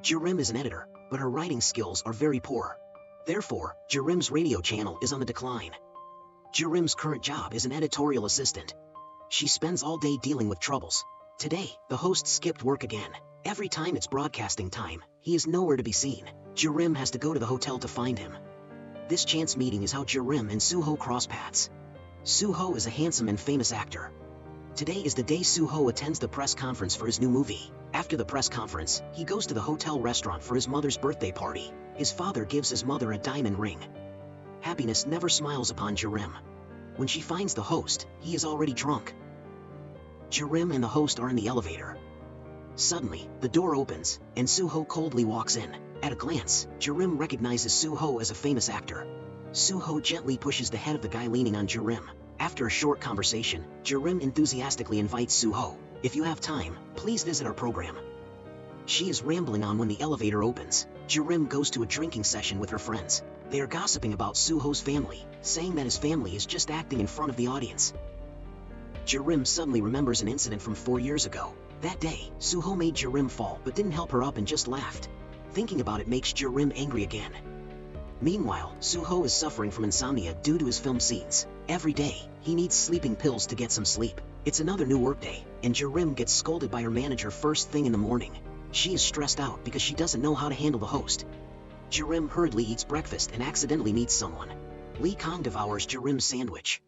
Jirim is an editor, but her writing skills are very poor. Therefore, Jirim's radio channel is on the decline. Jirim's current job is an editorial assistant. She spends all day dealing with troubles. Today, the host skipped work again. Every time it's broadcasting time, he is nowhere to be seen. Jirim has to go to the hotel to find him. This chance meeting is how Jirim and Suho cross paths. Suho is a handsome and famous actor. Today is the day Suho attends the press conference for his new movie. After the press conference, he goes to the hotel restaurant for his mother's birthday party. His father gives his mother a diamond ring. Happiness never smiles upon Jirim. When she finds the host, he is already drunk. Jirim and the host are in the elevator. Suddenly, the door opens, and Suho coldly walks in. At a glance, Jirim recognizes Suho as a famous actor. Suho gently pushes the head of the guy leaning on Jirim. After a short conversation, Jirim enthusiastically invites Suho. If you have time, please visit our program. She is rambling on when the elevator opens. Jirim goes to a drinking session with her friends. They are gossiping about Suho's family, saying that his family is just acting in front of the audience. Jirim suddenly remembers an incident from 4 years ago. That day, Suho made Jirim fall but didn't help her up and just laughed. Thinking about it makes Jirim angry again. Meanwhile, Suho is suffering from insomnia due to his film scenes. Every day, he needs sleeping pills to get some sleep. It's another new workday, and Jirim gets scolded by her manager first thing in the morning. She is stressed out because she doesn't know how to handle the host. Jirim hurriedly eats breakfast and accidentally meets someone. Lee Kong devours Jirim's sandwich.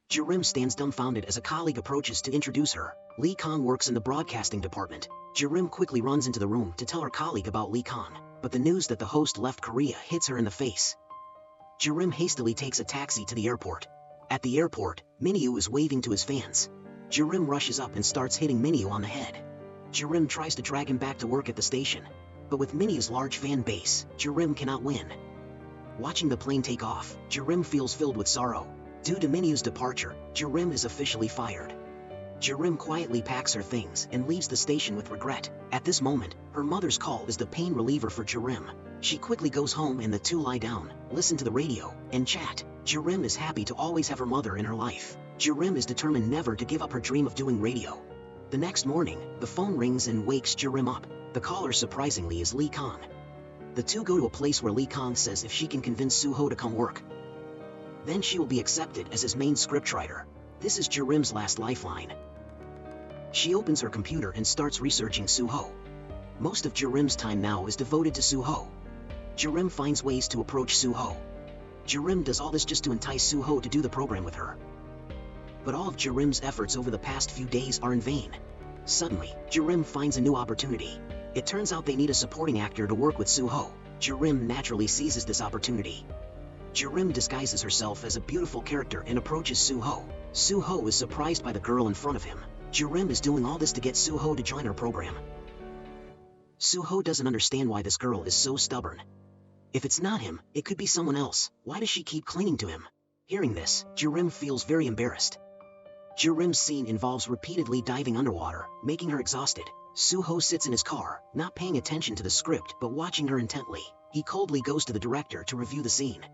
Jirim stands dumbfounded as a colleague approaches to introduce her. Lee Kong works in the broadcasting department. Jirim quickly runs into the room to tell her colleague about Lee Kong, but the news that the host left Korea hits her in the face. Jirim hastily takes a taxi to the airport. At the airport, Minyu is waving to his fans. Jirim rushes up and starts hitting Minyu on the head. Jirim tries to drag him back to work at the station, but with Minyu's large fan base, Jirim cannot win. Watching the plane take off, Jirim feels filled with sorrow. Due to Minyu's departure, Jirim is officially fired. Jirim quietly packs her things and leaves the station with regret. At this moment, her mother's call is the pain reliever for Jirim. She quickly goes home and the two lie down, listen to the radio, and chat. Jirim is happy to always have her mother in her life. Jirim is determined never to give up her dream of doing radio. The next morning, the phone rings and wakes Jirim up. The caller surprisingly is Lee Kong. The two go to a place where Lee Kong says if she can convince Suho to come work, then she will be accepted as his main scriptwriter. This is Jirim's last lifeline. She opens her computer and starts researching Suho. Most of Jirim's time now is devoted to Suho. Jirim finds ways to approach Suho. Jirim does all this just to entice Suho to do the program with her. But all of Jirim's efforts over the past few days are in vain. Suddenly, Jirim finds a new opportunity. It turns out they need a supporting actor to work with Suho. Jirim naturally seizes this opportunity. Jirim disguises herself as a beautiful character and approaches Suho. Suho is surprised by the girl in front of him. Jirim is doing all this to get Suho to join her program. Suho doesn't understand why this girl is so stubborn. If it's not him, it could be someone else. Why does she keep clinging to him? Hearing this, Jirim feels very embarrassed. Jirim's scene involves repeatedly diving underwater, making her exhausted. Suho sits in his car, not paying attention to the script but watching her intently. He coldly goes to the director to review the scene.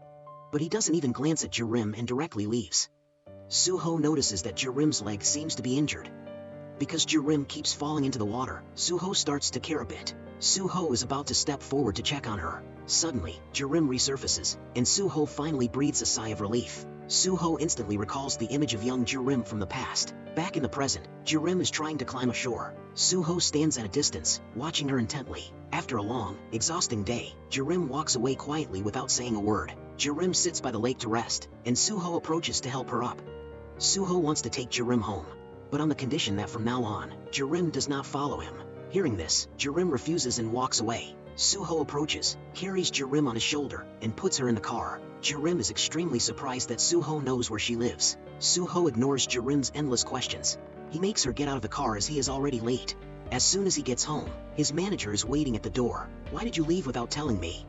But he doesn't even glance at Jirim and directly leaves. Suho notices that Jirim's leg seems to be injured. Because Jirim keeps falling into the water, Suho starts to care a bit. Suho is about to step forward to check on her. Suddenly, Jirim resurfaces, and Suho finally breathes a sigh of relief. Suho instantly recalls the image of young Jirim from the past. Back in the present, Jirim is trying to climb ashore. Suho stands at a distance, watching her intently. After a long, exhausting day, Jirim walks away quietly without saying a word. Jirim sits by the lake to rest, and Suho approaches to help her up. Suho wants to take Jirim home, but on the condition that from now on, Jirim does not follow him. Hearing this, Jirim refuses and walks away. Suho approaches, carries Jirim on his shoulder, and puts her in the car. Jirim is extremely surprised that Suho knows where she lives. Suho ignores Jirim's endless questions. He makes her get out of the car as he is already late. As soon as he gets home, his manager is waiting at the door. "Why did you leave without telling me?"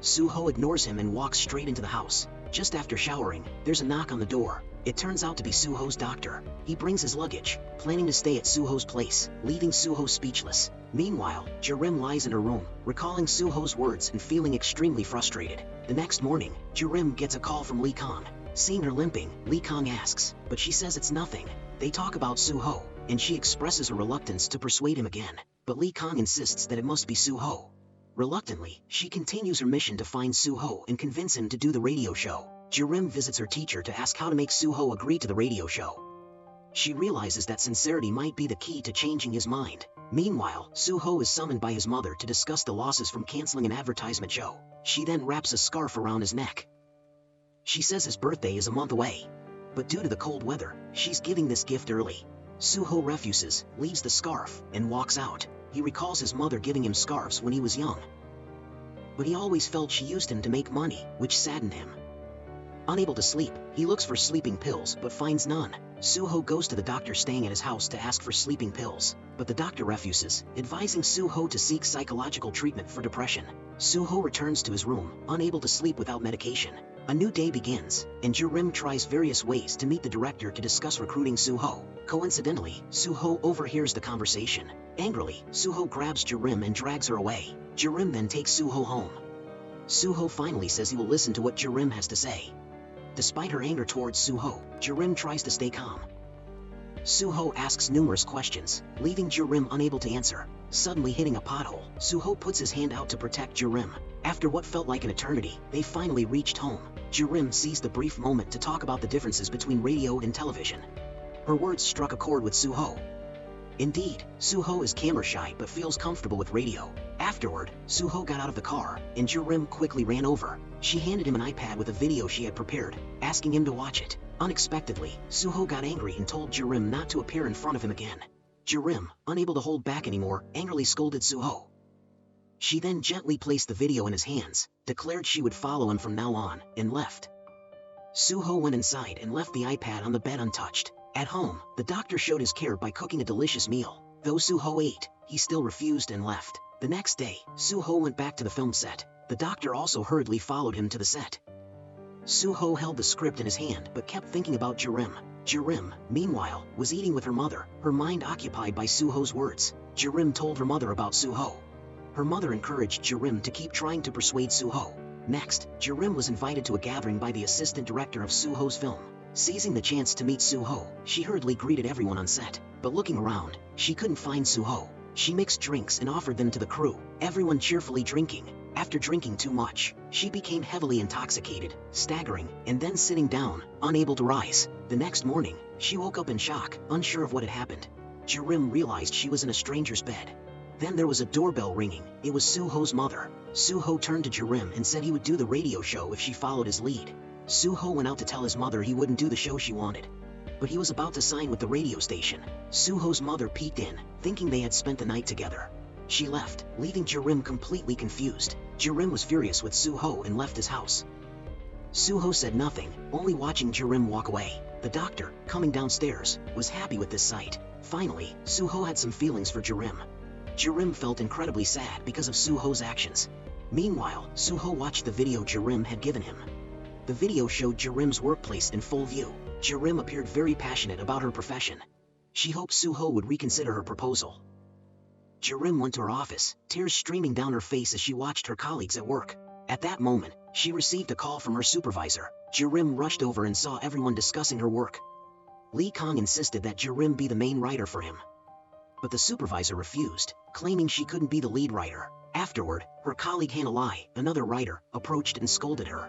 Suho ignores him and walks straight into the house. Just after showering, there's a knock on the door. It turns out to be Suho's doctor. He brings his luggage, planning to stay at Suho's place, leaving Suho speechless. Meanwhile, Jirim lies in her room, recalling Suho's words and feeling extremely frustrated. The next morning, Jirim gets a call from Lee Kong. Seeing her limping, Lee Kong asks, but she says it's nothing. They talk about Suho, and she expresses her reluctance to persuade him again. but Lee Kong insists that it must be Suho. Reluctantly, she continues her mission to find Suho and convince him to do the radio show. Jirim visits her teacher to ask how to make Suho agree to the radio show. She realizes that sincerity might be the key to changing his mind. Meanwhile, Suho is summoned by his mother to discuss the losses from canceling an advertisement show. She then wraps a scarf around his neck. She says his birthday is a month away, but due to the cold weather, she's giving this gift early. Suho refuses, leaves the scarf, and walks out. He recalls his mother giving him scarves when he was young, but he always felt she used him to make money, which saddened him. Unable to sleep, he looks for sleeping pills but finds none. Suho goes to the doctor staying at his house to ask for sleeping pills, but the doctor refuses, advising Suho to seek psychological treatment for depression. Suho returns to his room, unable to sleep without medication. A new day begins, and Jirim tries various ways to meet the director to discuss recruiting Suho. Coincidentally, Suho overhears the conversation. Angrily, Suho grabs Jirim and drags her away. Jirim then takes Suho home. Suho finally says he will listen to what Jirim has to say. Despite her anger towards Suho, Jirim tries to stay calm. Suho asks numerous questions, leaving Jirim unable to answer. Suddenly hitting a pothole, Suho puts his hand out to protect Jirim. After what felt like an eternity, they finally reached home. Jirim seized the brief moment to talk about the differences between radio and television. Her words struck a chord with Suho. Indeed, Suho is camera shy but feels comfortable with radio. Afterward, Suho got out of the car, and Jirim quickly ran over. She handed him an iPad with a video she had prepared, asking him to watch it. Unexpectedly, Suho got angry and told Jirim not to appear in front of him again. Jirim, unable to hold back anymore, angrily scolded Suho. She then gently placed the video in his hands, declared she would follow him from now on, and left. Suho went inside and left the iPad on the bed untouched. At home, the doctor showed his care by cooking a delicious meal. Though Suho ate, he still refused and left. The next day, Suho went back to the film set. The doctor also hurriedly followed him to the set. Suho held the script in his hand but kept thinking about Jirim. Jirim, meanwhile, was eating with her mother, her mind occupied by Suho's words. Jirim told her mother about Suho. Her mother encouraged Jirim to keep trying to persuade Suho. Next, Jirim was invited to a gathering by the assistant director of Suho's film. Seizing the chance to meet Suho, she hurriedly greeted everyone on set, but looking around, she couldn't find Suho. She mixed drinks and offered them to the crew, everyone cheerfully drinking. After drinking too much, she became heavily intoxicated, staggering, and then sitting down, unable to rise. The next morning, she woke up in shock, unsure of what had happened. Jirim realized she was in a stranger's bed. Then there was a doorbell ringing. It was Suho's mother. Suho turned to Jirim and said he would do the radio show if she followed his lead. Suho went out to tell his mother he wouldn't do the show she wanted, but he was about to sign with the radio station. Suho's mother peeked in, thinking they had spent the night together. She left, leaving Jirim completely confused. Jirim was furious with Suho and left his house. Suho said nothing, only watching Jirim walk away. The doctor, coming downstairs, was happy with this sight. Finally, Suho had some feelings for Jirim. Jirim felt incredibly sad because of Suho's actions. Meanwhile, Suho watched the video Jirim had given him. The video showed Jirim's workplace in full view. Jirim appeared very passionate about her profession. She hoped Suho would reconsider her proposal. Jirim went to her office, tears streaming down her face as she watched her colleagues at work. At that moment, she received a call from her supervisor. Jirim rushed over and saw everyone discussing her work. Lee Kong insisted that Jirim be the main writer for him, but the supervisor refused, claiming she couldn't be the lead writer. Afterward, her colleague Hannah Lai, another writer, approached and scolded her.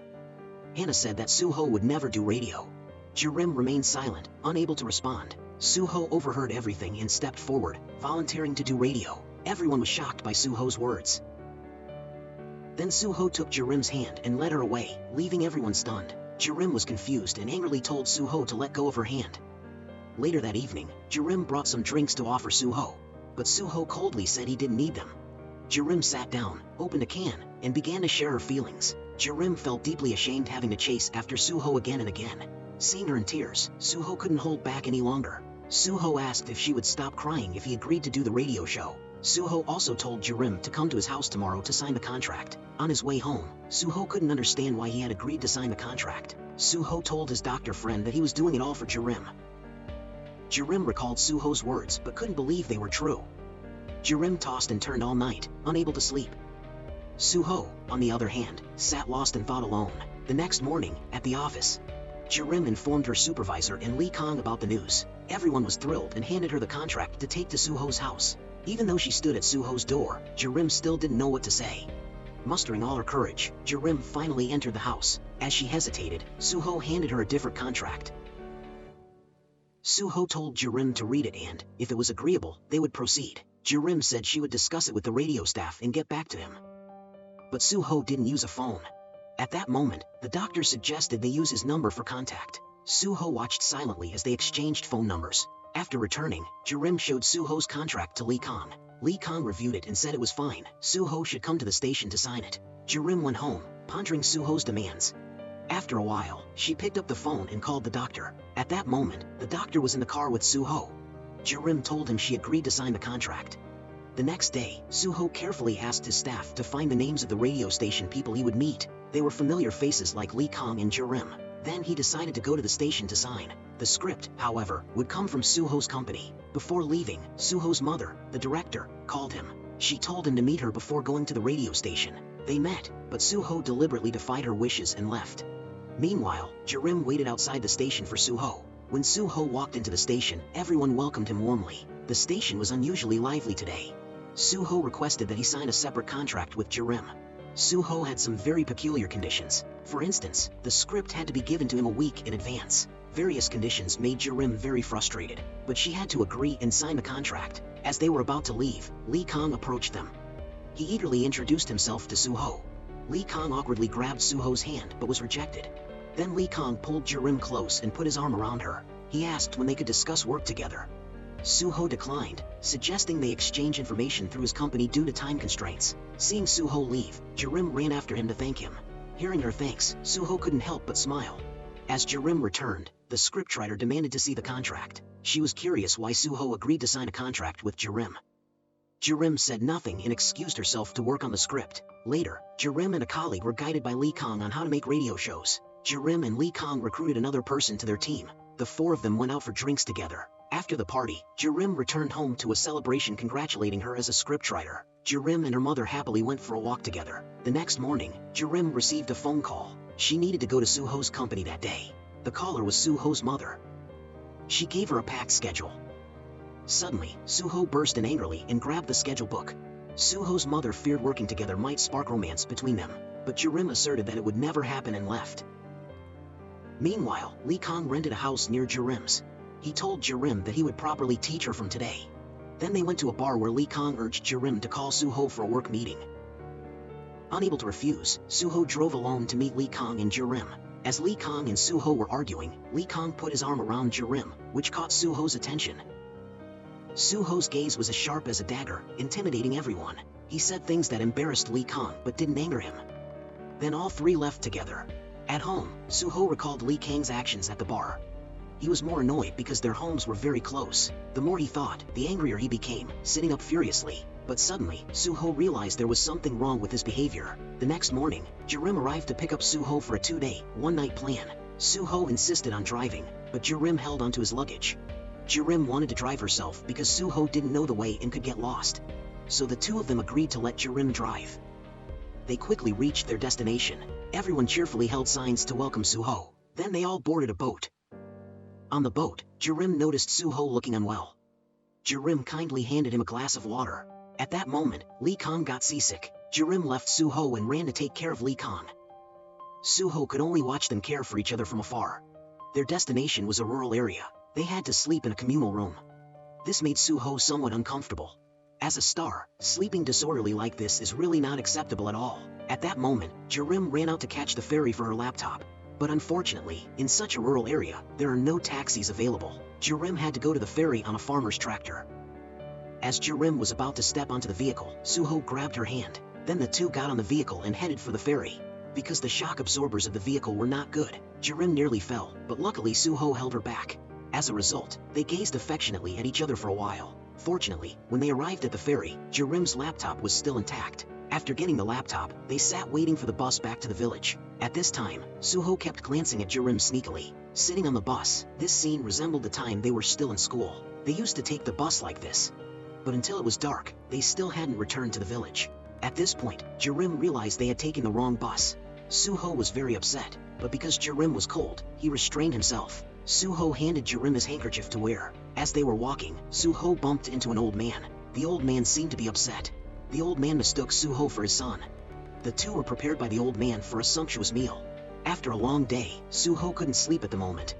Hannah said that Suho would never do radio. Jirim remained silent, unable to respond. Suho overheard everything and stepped forward, volunteering to do radio. Everyone was shocked by Suho's words. Then Suho took Jirim's hand and led her away, leaving everyone stunned. Jirim was confused and angrily told Suho to let go of her hand. Later that evening, Jirim brought some drinks to offer Suho, but Suho coldly said he didn't need them. Jirim sat down, opened a can, and began to share her feelings. Jirim felt deeply ashamed having to chase after Suho again and again. Seeing her in tears, Suho couldn't hold back any longer. Suho asked if she would stop crying if he agreed to do the radio show. Suho also told Jirim to come to his house tomorrow to sign the contract. On his way home, Suho couldn't understand why he had agreed to sign the contract. Suho told his doctor friend that he was doing it all for Jirim. Jirim recalled Suho's words but couldn't believe they were true. Jirim tossed and turned all night, unable to sleep. Suho, on the other hand, sat lost in thought alone. The next morning, at the office, Jirim informed her supervisor and Lee Kong about the news. Everyone was thrilled and handed her the contract to take to Suho's house. Even though she stood at Suho's door, Jirim still didn't know what to say. Mustering all her courage, Jirim finally entered the house. As she hesitated, Suho handed her a different contract. Suho told Jirim to read it and, if it was agreeable, they would proceed. Jirim said she would discuss it with the radio staff and get back to him. But Suho didn't use a phone. At that moment, the doctor suggested they use his number for contact. Suho watched silently as they exchanged phone numbers. After returning, Jirim showed Suho's contract to Lee Kong. Lee Kong reviewed it and said it was fine. Suho should come to the station to sign it. Jirim went home, pondering Suho's demands. After a while, she picked up the phone and called the doctor. At that moment, the doctor was in the car with Suho. Jirim told him she agreed to sign the contract. The next day, Suho carefully asked his staff to find the names of the radio station people he would meet. They were familiar faces like Lee Kong and Jirim. Then he decided to go to the station to sign. The script, however, would come from Suho's company. Before leaving, Suho's mother, the director, called him. She told him to meet her before going to the radio station. They met, but Suho deliberately defied her wishes and left. Meanwhile, Jirim waited outside the station for Suho. When Suho walked into the station, everyone welcomed him warmly. The station was unusually lively today. Suho requested that he sign a separate contract with Jirim. Suho had some very peculiar conditions. For instance, the script had to be given to him a week in advance. Various conditions made Jirim very frustrated, but she had to agree and sign the contract. As they were about to leave, Lee Kong approached them. He eagerly introduced himself to Suho. Lee Kong awkwardly grabbed Suho's hand but was rejected. Then Lee Kong pulled Jirim close and put his arm around her. He asked when they could discuss work together. Suho declined, suggesting they exchange information through his company due to time constraints. Seeing Suho leave, Jirim ran after him to thank him. Hearing her thanks, Suho couldn't help but smile. As Jirim returned, the scriptwriter demanded to see the contract. She was curious why Suho agreed to sign a contract with Jirim. Jirim said nothing and excused herself to work on the script. Later, Jirim and a colleague were guided by Lee Kong on how to make radio shows. Jirim and Lee Kong recruited another person to their team. The four of them went out for drinks together. After the party, Jirim returned home to a celebration congratulating her as a scriptwriter. Jirim and her mother happily went for a walk together. The next morning, Jirim received a phone call. She needed to go to Suho's company that day. The caller was Suho's mother. She gave her a packed schedule. Suddenly, Suho burst in angrily and grabbed the schedule book. Suho's mother feared working together might spark romance between them, but Jirim asserted that it would never happen and left. Meanwhile, Lee Kong rented a house near Jirim's. He told Jirim that he would properly teach her from today. Then they went to a bar where Lee Kong urged Jirim to call Suho for a work meeting. Unable to refuse, Suho drove alone to meet Lee Kong and Jirim. As Lee Kong and Suho were arguing, Lee Kong put his arm around Jirim, which caught Suho's attention. Suho's gaze was as sharp as a dagger, intimidating everyone. He said things that embarrassed Lee Kong but didn't anger him. Then all three left together. At home, Suho recalled Lee Kang's actions at the bar. He was more annoyed because their homes were very close. The more he thought, the angrier he became, sitting up furiously. But suddenly, Suho realized there was something wrong with his behavior. The next morning, Jirim arrived to pick up Suho for a 2-day, 1-night plan. Suho insisted on driving, but Jirim held onto his luggage. Jirim wanted to drive herself because Suho didn't know the way and could get lost. So the two of them agreed to let Jirim drive. They quickly reached their destination. Everyone cheerfully held signs to welcome Suho. Then they all boarded a boat. On the boat, Jirim noticed Suho looking unwell. Jirim kindly handed him a glass of water. At that moment, Lee Kong got seasick. Jirim left Suho and ran to take care of Lee Kong. Suho could only watch them care for each other from afar. Their destination was a rural area. They had to sleep in a communal room. This made Suho somewhat uncomfortable. As a star, sleeping disorderly like this is really not acceptable at all. At that moment, Jirim ran out to catch the ferry for her laptop. But unfortunately, in such a rural area, there are no taxis available. Jirim had to go to the ferry on a farmer's tractor. As Jirim was about to step onto the vehicle, Suho grabbed her hand. Then the two got on the vehicle and headed for the ferry. Because the shock absorbers of the vehicle were not good, Jirim nearly fell, but luckily Suho held her back. As a result, they gazed affectionately at each other for a while. Fortunately, when they arrived at the ferry, Jirim's laptop was still intact. After getting the laptop, they sat waiting for the bus back to the village. At this time, Suho kept glancing at Jirim sneakily. Sitting on the bus, this scene resembled the time they were still in school. They used to take the bus like this. But until it was dark, they still hadn't returned to the village. At this point, Jirim realized they had taken the wrong bus. Suho was very upset, but because Jirim was cold, he restrained himself. Suho handed Jirim his handkerchief to wear. As they were walking, Suho bumped into an old man. The old man seemed to be upset. The old man mistook Suho for his son. The two were prepared by the old man for a sumptuous meal. After a long day, Suho couldn't sleep at the moment.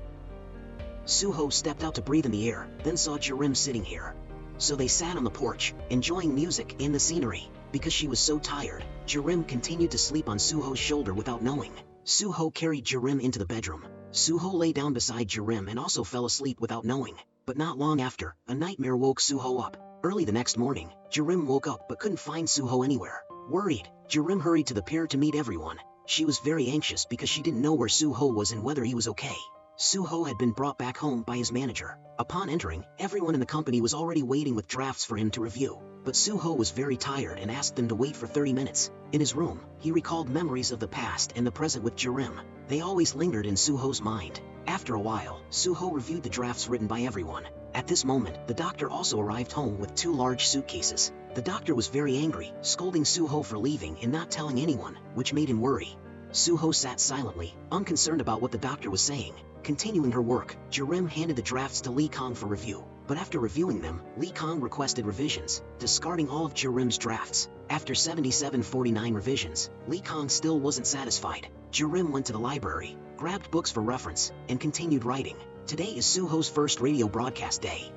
Suho stepped out to breathe in the air, then saw Jirim sitting here. So they sat on the porch, enjoying music and the scenery. Because she was so tired, Jirim continued to sleep on Suho's shoulder without knowing. Suho carried Jirim into the bedroom. Suho lay down beside Jirim and also fell asleep without knowing. But not long after, a nightmare woke Suho up. Early the next morning, Jirim woke up but couldn't find Suho anywhere. Worried, Jirim hurried to the pier to meet everyone. She was very anxious because she didn't know where Suho was and whether he was okay. Suho had been brought back home by his manager. Upon entering, everyone in the company was already waiting with drafts for him to review. But Suho was very tired and asked them to wait for 30 minutes. In his room, he recalled memories of the past and the present with Jirim. They always lingered in Suho's mind. After a while, Suho reviewed the drafts written by everyone. At this moment, the doctor also arrived home with 2 large suitcases. The doctor was very angry, scolding Suho for leaving and not telling anyone, which made him worry. Suho sat silently, unconcerned about what the doctor was saying. Continuing her work, Jirim handed the drafts to Lee Kong for review. But after reviewing them, Lee Kong requested revisions, discarding all of Jirim's drafts. After 77-49 revisions, Lee Kong still wasn't satisfied. Jirim went to the library, grabbed books for reference, and continued writing. Today is Suho's first radio broadcast day.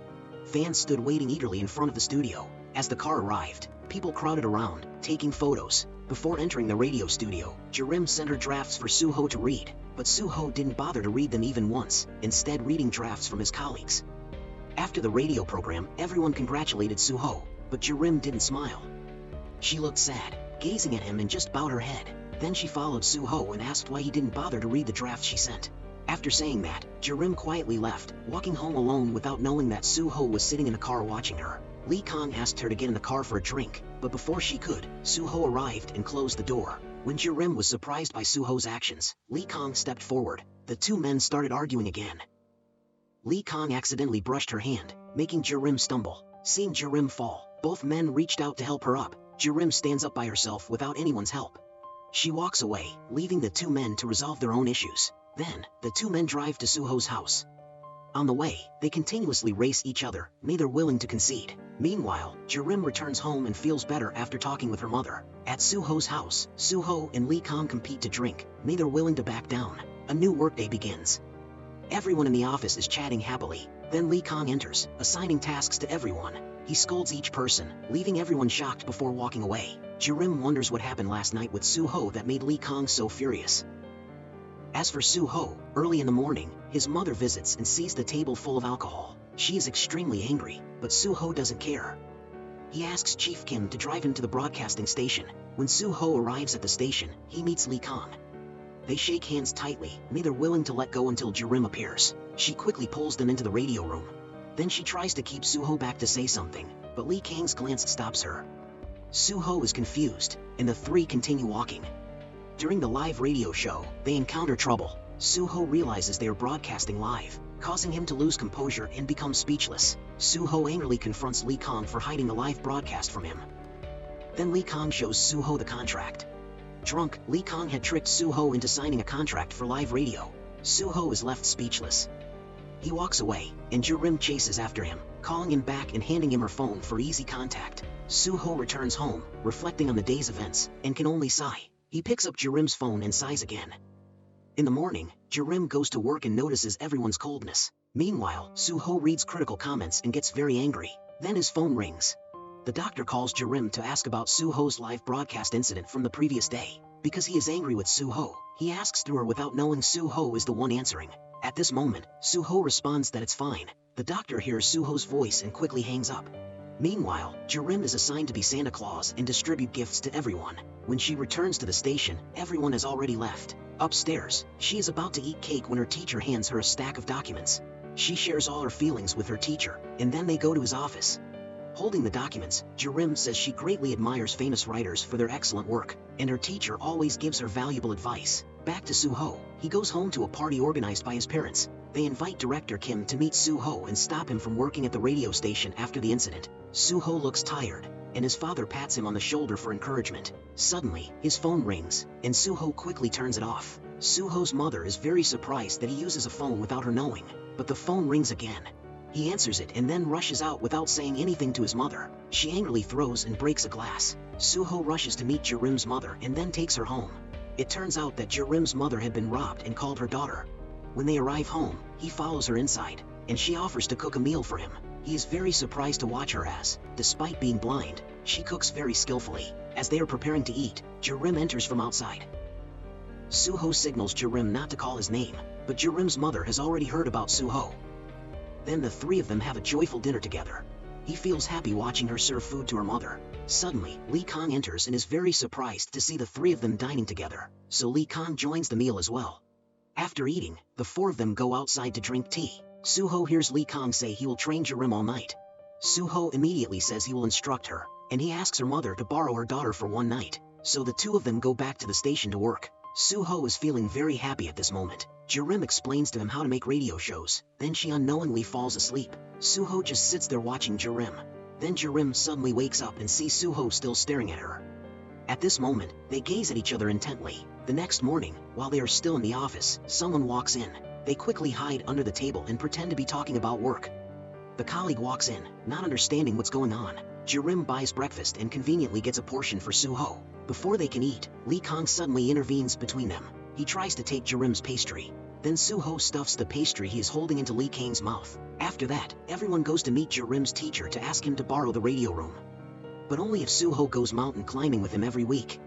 Fans stood waiting eagerly in front of the studio. As the car arrived, people crowded around, taking photos. Before entering the radio studio, Jirim sent her drafts for Suho to read, but Suho didn't bother to read them even once, instead reading drafts from his colleagues. After the radio program, everyone congratulated Suho, but Jirim didn't smile. She looked sad, gazing at him and just bowed her head. Then she followed Suho and asked why he didn't bother to read the drafts she sent. After saying that, Jirim quietly left, walking home alone without knowing that Suho was sitting in a car watching her. Lee Kong asked her to get in the car for a drink, but before she could, Suho arrived and closed the door. When Jirim was surprised by Suho's actions, Lee Kong stepped forward. The two men started arguing again. Lee Kong accidentally brushed her hand, making Jirim stumble. Seeing Jirim fall, both men reached out to help her up. Jirim stands up by herself without anyone's help. She walks away, leaving the two men to resolve their own issues. Then, the two men drive to Suho's house. On the way, they continuously race each other, neither willing to concede. Meanwhile, Jirim returns home and feels better after talking with her mother. At Suho's house, Suho and Lee Kong compete to drink, neither willing to back down. A new workday begins. Everyone in the office is chatting happily. Then Lee Kong enters, assigning tasks to everyone. He scolds each person, leaving everyone shocked before walking away. Jirim wonders what happened last night with Suho that made Lee Kong so furious. As for Suho, early in the morning, his mother visits and sees the table full of alcohol. She is extremely angry, but Suho doesn't care. He asks Chief Kim to drive him to the broadcasting station. When Suho arrives at the station, he meets Lee Kong. They shake hands tightly, neither willing to let go until Jirim appears. She quickly pulls them into the radio room. Then she tries to keep Suho back to say something, but Lee Kang's glance stops her. Suho is confused, and the three continue walking. During the live radio show, they encounter trouble. Suho realizes they are broadcasting live, causing him to lose composure and become speechless. Suho angrily confronts Lee Kong for hiding the live broadcast from him. Then Lee Kong shows Suho the contract. Drunk, Lee Kong had tricked Suho into signing a contract for live radio. Suho is left speechless. He walks away, and Jirim chases after him, calling him back and handing him her phone for easy contact. Suho returns home, reflecting on the day's events, and can only sigh. He picks up Jirim's phone and sighs again. In the morning, Jirim goes to work and notices everyone's coldness. Meanwhile, Suho reads critical comments and gets very angry. Then his phone rings. The doctor calls Jirim to ask about Suho's live broadcast incident from the previous day. Because he is angry with Suho, he asks through her without knowing Suho is the one answering. At this moment, Suho responds that it's fine. The doctor hears Suho's voice and quickly hangs up. Meanwhile, Jirim is assigned to be Santa Claus and distribute gifts to everyone. When she returns to the station, everyone has already left. Upstairs, she is about to eat cake when her teacher hands her a stack of documents. She shares all her feelings with her teacher, and then they go to his office. Holding the documents, Jirim says she greatly admires famous writers for their excellent work, and her teacher always gives her valuable advice. Back to Suho, he goes home to a party organized by his parents. They invite Director Kim to meet Suho and stop him from working at the radio station after the incident. Suho looks tired, and his father pats him on the shoulder for encouragement. Suddenly, his phone rings, and Suho quickly turns it off. Suho's mother is very surprised that he uses a phone without her knowing, but the phone rings again. He answers it and then rushes out without saying anything to his mother. She angrily throws and breaks a glass. Suho rushes to meet Jirim's mother and then takes her home. It turns out that Jirim's mother had been robbed and called her daughter. When they arrive home, he follows her inside, and she offers to cook a meal for him. He is very surprised to watch her as, despite being blind, she cooks very skillfully. As they are preparing to eat, Jirim enters from outside. Suho signals Jirim not to call his name, but Jirim's mother has already heard about Suho. Then the three of them have a joyful dinner together. He feels happy watching her serve food to her mother. Suddenly, Lee Kong enters and is very surprised to see the three of them dining together, so Lee Kong joins the meal as well. After eating, the four of them go outside to drink tea. Suho hears Lee Kong say he will train Jirim all night. Suho immediately says he will instruct her, and he asks her mother to borrow her daughter for one night, so the two of them go back to the station to work. Suho is feeling very happy at this moment. Jirim explains to him how to make radio shows, then she unknowingly falls asleep. Suho just sits there watching Jirim. Then Jirim suddenly wakes up and sees Suho still staring at her. At this moment, they gaze at each other intently. The next morning, while they are still in the office, someone walks in. They quickly hide under the table and pretend to be talking about work. The colleague walks in, not understanding what's going on. Jirim buys breakfast and conveniently gets a portion for Suho. Before they can eat, Lee Kong suddenly intervenes between them. He tries to take Jirim's pastry. Then Suho stuffs the pastry he is holding into Lee Kang's mouth. After that, everyone goes to meet Jirim's teacher to ask him to borrow the radio room. But only if Suho goes mountain climbing with him every week.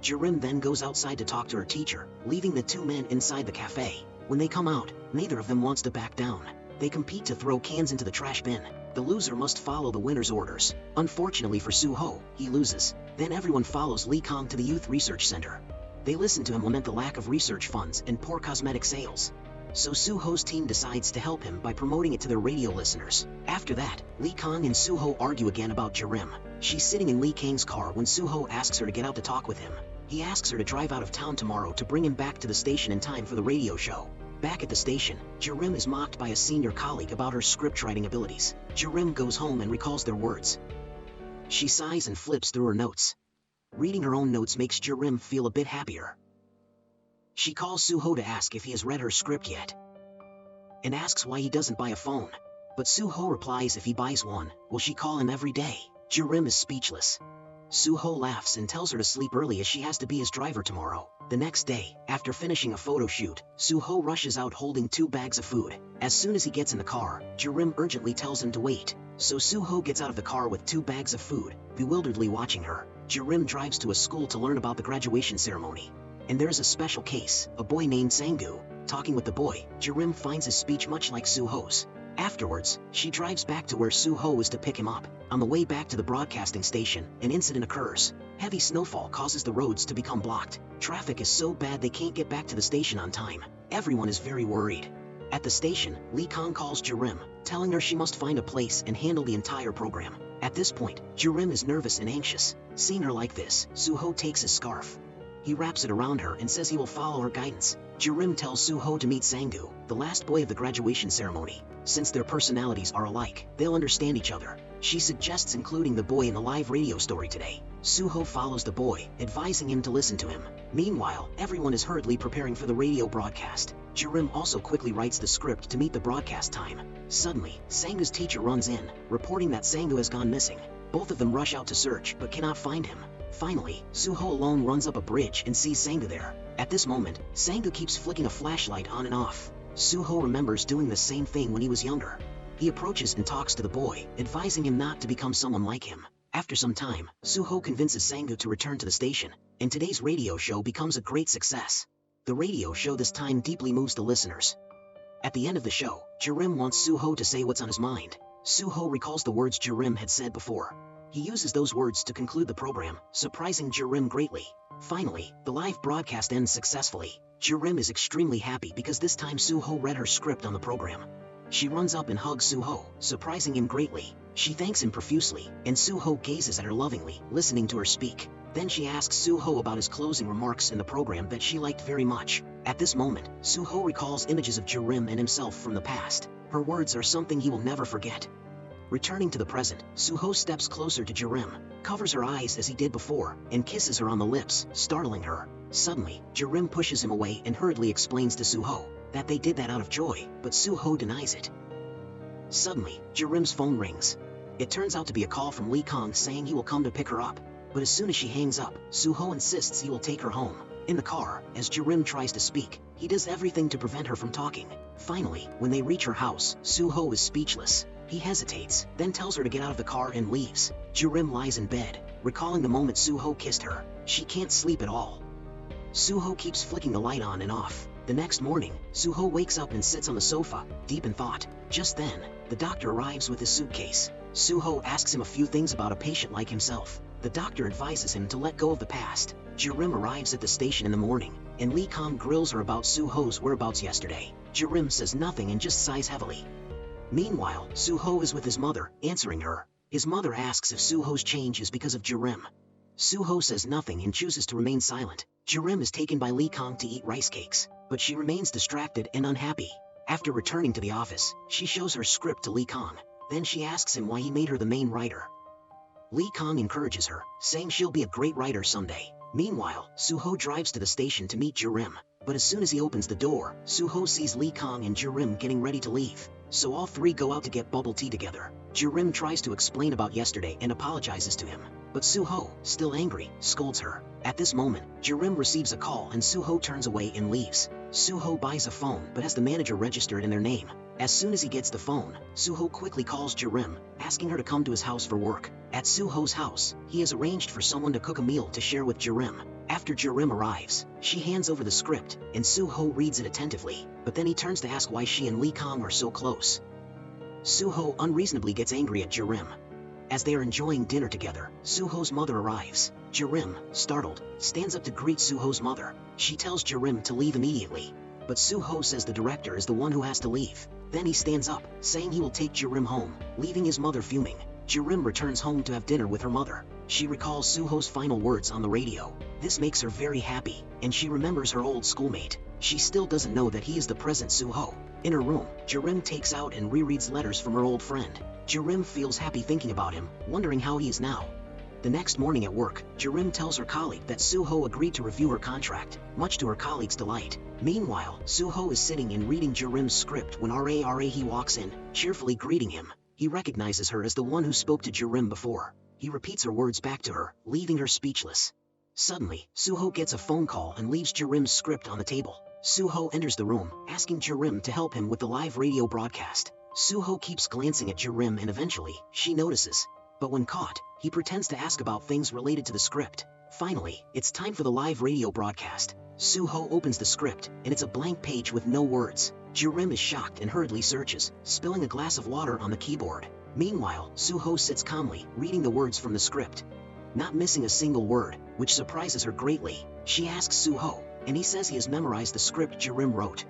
Jirim then goes outside to talk to her teacher, leaving the two men inside the cafe. When they come out, neither of them wants to back down. They compete to throw cans into the trash bin. The loser must follow the winner's orders. Unfortunately for Suho, he loses. Then everyone follows Lee Kong to the Youth Research Center. They listen to him lament the lack of research funds and poor cosmetic sales. So Suho's team decides to help him by promoting it to their radio listeners. After that, Lee Kong and Suho argue again about Jirim. She's sitting in Lee Kang's car when Suho asks her to get out to talk with him. He asks her to drive out of town tomorrow to bring him back to the station in time for the radio show. Back at the station, Jirim is mocked by a senior colleague about her script writing abilities. Jirim goes home and recalls their words. She sighs and flips through her notes. Reading her own notes makes Jirim feel a bit happier. She calls Suho to ask if he has read her script yet, and asks why he doesn't buy a phone. But Suho replies if he buys one, will she call him every day? Jirim is speechless. Suho laughs and tells her to sleep early as she has to be his driver tomorrow. The next day, after finishing a photo shoot, Suho rushes out holding 2 bags of food. As soon as he gets in the car, Jirim urgently tells him to wait. So Suho gets out of the car with 2 bags of food, bewilderedly watching her. Jirim drives to a school to learn about the graduation ceremony. And there's a special case, a boy named Sangu. Talking with the boy, Jirim finds his speech much like Suho's. Afterwards, she drives back to where Suho is to pick him up. On the way back to the broadcasting station, an incident occurs. Heavy snowfall causes the roads to become blocked. Traffic is so bad they can't get back to the station on time. Everyone is very worried. At the station, Lee Kong calls Jirim, telling her she must find a place and handle the entire program. At this point, Jirim is nervous and anxious. Seeing her like this, Suho takes his scarf. He wraps it around her and says he will follow her guidance. Jirim tells Suho to meet Sangu, the last boy of the graduation ceremony. Since their personalities are alike, they'll understand each other. She suggests including the boy in the live radio story today. Suho follows the boy, advising him to listen to him. Meanwhile, everyone is hurriedly preparing for the radio broadcast. Jirim also quickly writes the script to meet the broadcast time. Suddenly, Sangu's teacher runs in, reporting that Sangu has gone missing. Both of them rush out to search but cannot find him. Finally, Suho alone runs up a bridge and sees Sangu there. At this moment, Sangu keeps flicking a flashlight on and off. Suho remembers doing the same thing when he was younger. He approaches and talks to the boy, advising him not to become someone like him. After some time, Suho convinces Sangu to return to the station, and today's radio show becomes a great success. The radio show this time deeply moves the listeners. At the end of the show, Jirim wants Suho to say what's on his mind. Suho recalls the words Jirim had said before. He uses those words to conclude the program, surprising Jirim greatly. Finally, the live broadcast ends successfully. Jirim is extremely happy because this time Suho read her script on the program. She runs up and hugs Suho, surprising him greatly. She thanks him profusely, and Suho gazes at her lovingly, listening to her speak. Then she asks Suho about his closing remarks in the program that she liked very much. At this moment, Suho recalls images of Jirim and himself from the past. Her words are something he will never forget. Returning to the present, Suho steps closer to Jirim, covers her eyes as he did before, and kisses her on the lips, startling her. Suddenly, Jirim pushes him away and hurriedly explains to Suho that they did that out of joy, but Suho denies it. Suddenly, Jirim's phone rings. It turns out to be a call from Lee Kong saying he will come to pick her up. But as soon as she hangs up, Suho insists he will take her home. In the car, as Jirim tries to speak, he does everything to prevent her from talking. Finally, when they reach her house, Suho is speechless. He hesitates, then tells her to get out of the car and leaves. Jirim lies in bed, recalling the moment Suho kissed her. She can't sleep at all. Suho keeps flicking the light on and off. The next morning, Suho wakes up and sits on the sofa, deep in thought. Just then, the doctor arrives with his suitcase. Suho asks him a few things about a patient like himself. The doctor advises him to let go of the past. Jirim arrives at the station in the morning, and Lee Kong grills her about Suho's whereabouts yesterday. Jirim says nothing and just sighs heavily. Meanwhile, Suho is with his mother, answering her. His mother asks if Suho's change is because of Jirim. Suho says nothing and chooses to remain silent. Jirim is taken by Lee Kong to eat rice cakes, but she remains distracted and unhappy. After returning to the office, she shows her script to Lee Kong. Then she asks him why he made her the main writer. Lee Kong encourages her, saying she'll be a great writer someday. Meanwhile, Suho drives to the station to meet Jirim, but as soon as he opens the door, Suho sees Lee Kong and Jirim getting ready to leave. So all three go out to get bubble tea together. Jirim tries to explain about yesterday and apologizes to him, but Suho, still angry, scolds her. At this moment, Jirim receives a call and Suho turns away and leaves. Suho buys a phone but has the manager register it in their name. As soon as he gets the phone, Suho quickly calls Jirim, asking her to come to his house for work. At Suho's house, he has arranged for someone to cook a meal to share with Jirim. After Jirim arrives, she hands over the script, and Suho reads it attentively, but then he turns to ask why she and Lee Kong are so close. Suho unreasonably gets angry at Jirim. As they are enjoying dinner together, Suho's mother arrives. Jirim, startled, stands up to greet Suho's mother. She tells Jirim to leave immediately, but Suho says the director is the one who has to leave. Then he stands up, saying he will take Jirim home, leaving his mother fuming. Jirim returns home to have dinner with her mother. She recalls Suho's final words on the radio. This makes her very happy, and she remembers her old schoolmate. She still doesn't know that he is the present Suho. In her room, Jirim takes out and rereads letters from her old friend. Jirim feels happy thinking about him, wondering how he is now. The next morning at work, Jirim tells her colleague that Suho agreed to review her contract, much to her colleague's delight. Meanwhile, Suho is sitting and reading Jirim's script when he walks in, cheerfully greeting him. He recognizes her as the one who spoke to Jirim before. He repeats her words back to her, leaving her speechless. Suddenly, Suho gets a phone call and leaves Jirim's script on the table. Suho enters the room, asking Jirim to help him with the live radio broadcast. Suho keeps glancing at Jirim and eventually, she notices. But when caught, he pretends to ask about things related to the script. Finally, it's time for the live radio broadcast. Suho opens the script, and it's a blank page with no words. Jirim is shocked and hurriedly searches, spilling a glass of water on the keyboard. Meanwhile, Suho sits calmly, reading the words from the script, not missing a single word, which surprises her greatly. She asks Suho, and he says he has memorized the script Jirim wrote.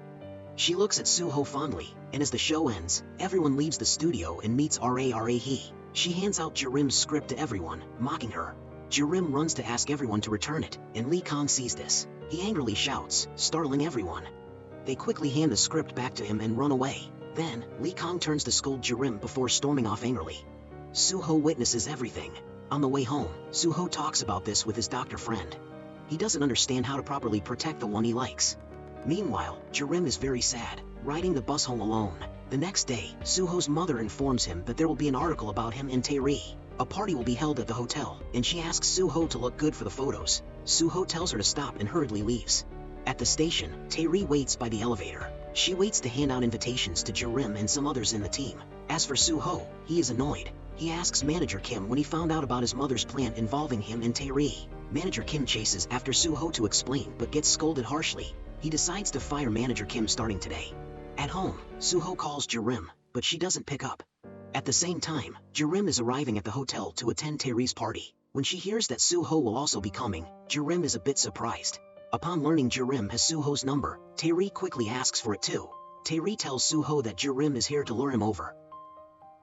She looks at Suho fondly, and as the show ends, everyone leaves the studio and meets He. She hands out Jirim's script to everyone, mocking her. Jirim runs to ask everyone to return it, and Lee Kong sees this. He angrily shouts, startling everyone. They quickly hand the script back to him and run away. Then, Lee Kong turns to scold Jirim before storming off angrily. Suho witnesses everything. On the way home, Suho talks about this with his doctor friend. He doesn't understand how to properly protect the one he likes. Meanwhile, Jirim is very sad, riding the bus home alone. The next day, Suho's mother informs him that there will be an article about him in Taeri. A party will be held at the hotel, and she asks Suho to look good for the photos. Suho tells her to stop and hurriedly leaves. At the station, Taeri waits by the elevator. She waits to hand out invitations to Jirim and some others in the team. As for Suho, he is annoyed. He asks Manager Kim when he found out about his mother's plan involving him and Taeri. Manager Kim chases after Suho to explain but gets scolded harshly. He decides to fire Manager Kim starting today. At home, Suho calls Jirim, but she doesn't pick up. At the same time, Jirim is arriving at the hotel to attend Taeri's party. When she hears that Suho will also be coming, Jirim is a bit surprised. Upon learning Jirim has Suho's number, Taeri quickly asks for it too. Taeri tells Suho that Jirim is here to lure him over.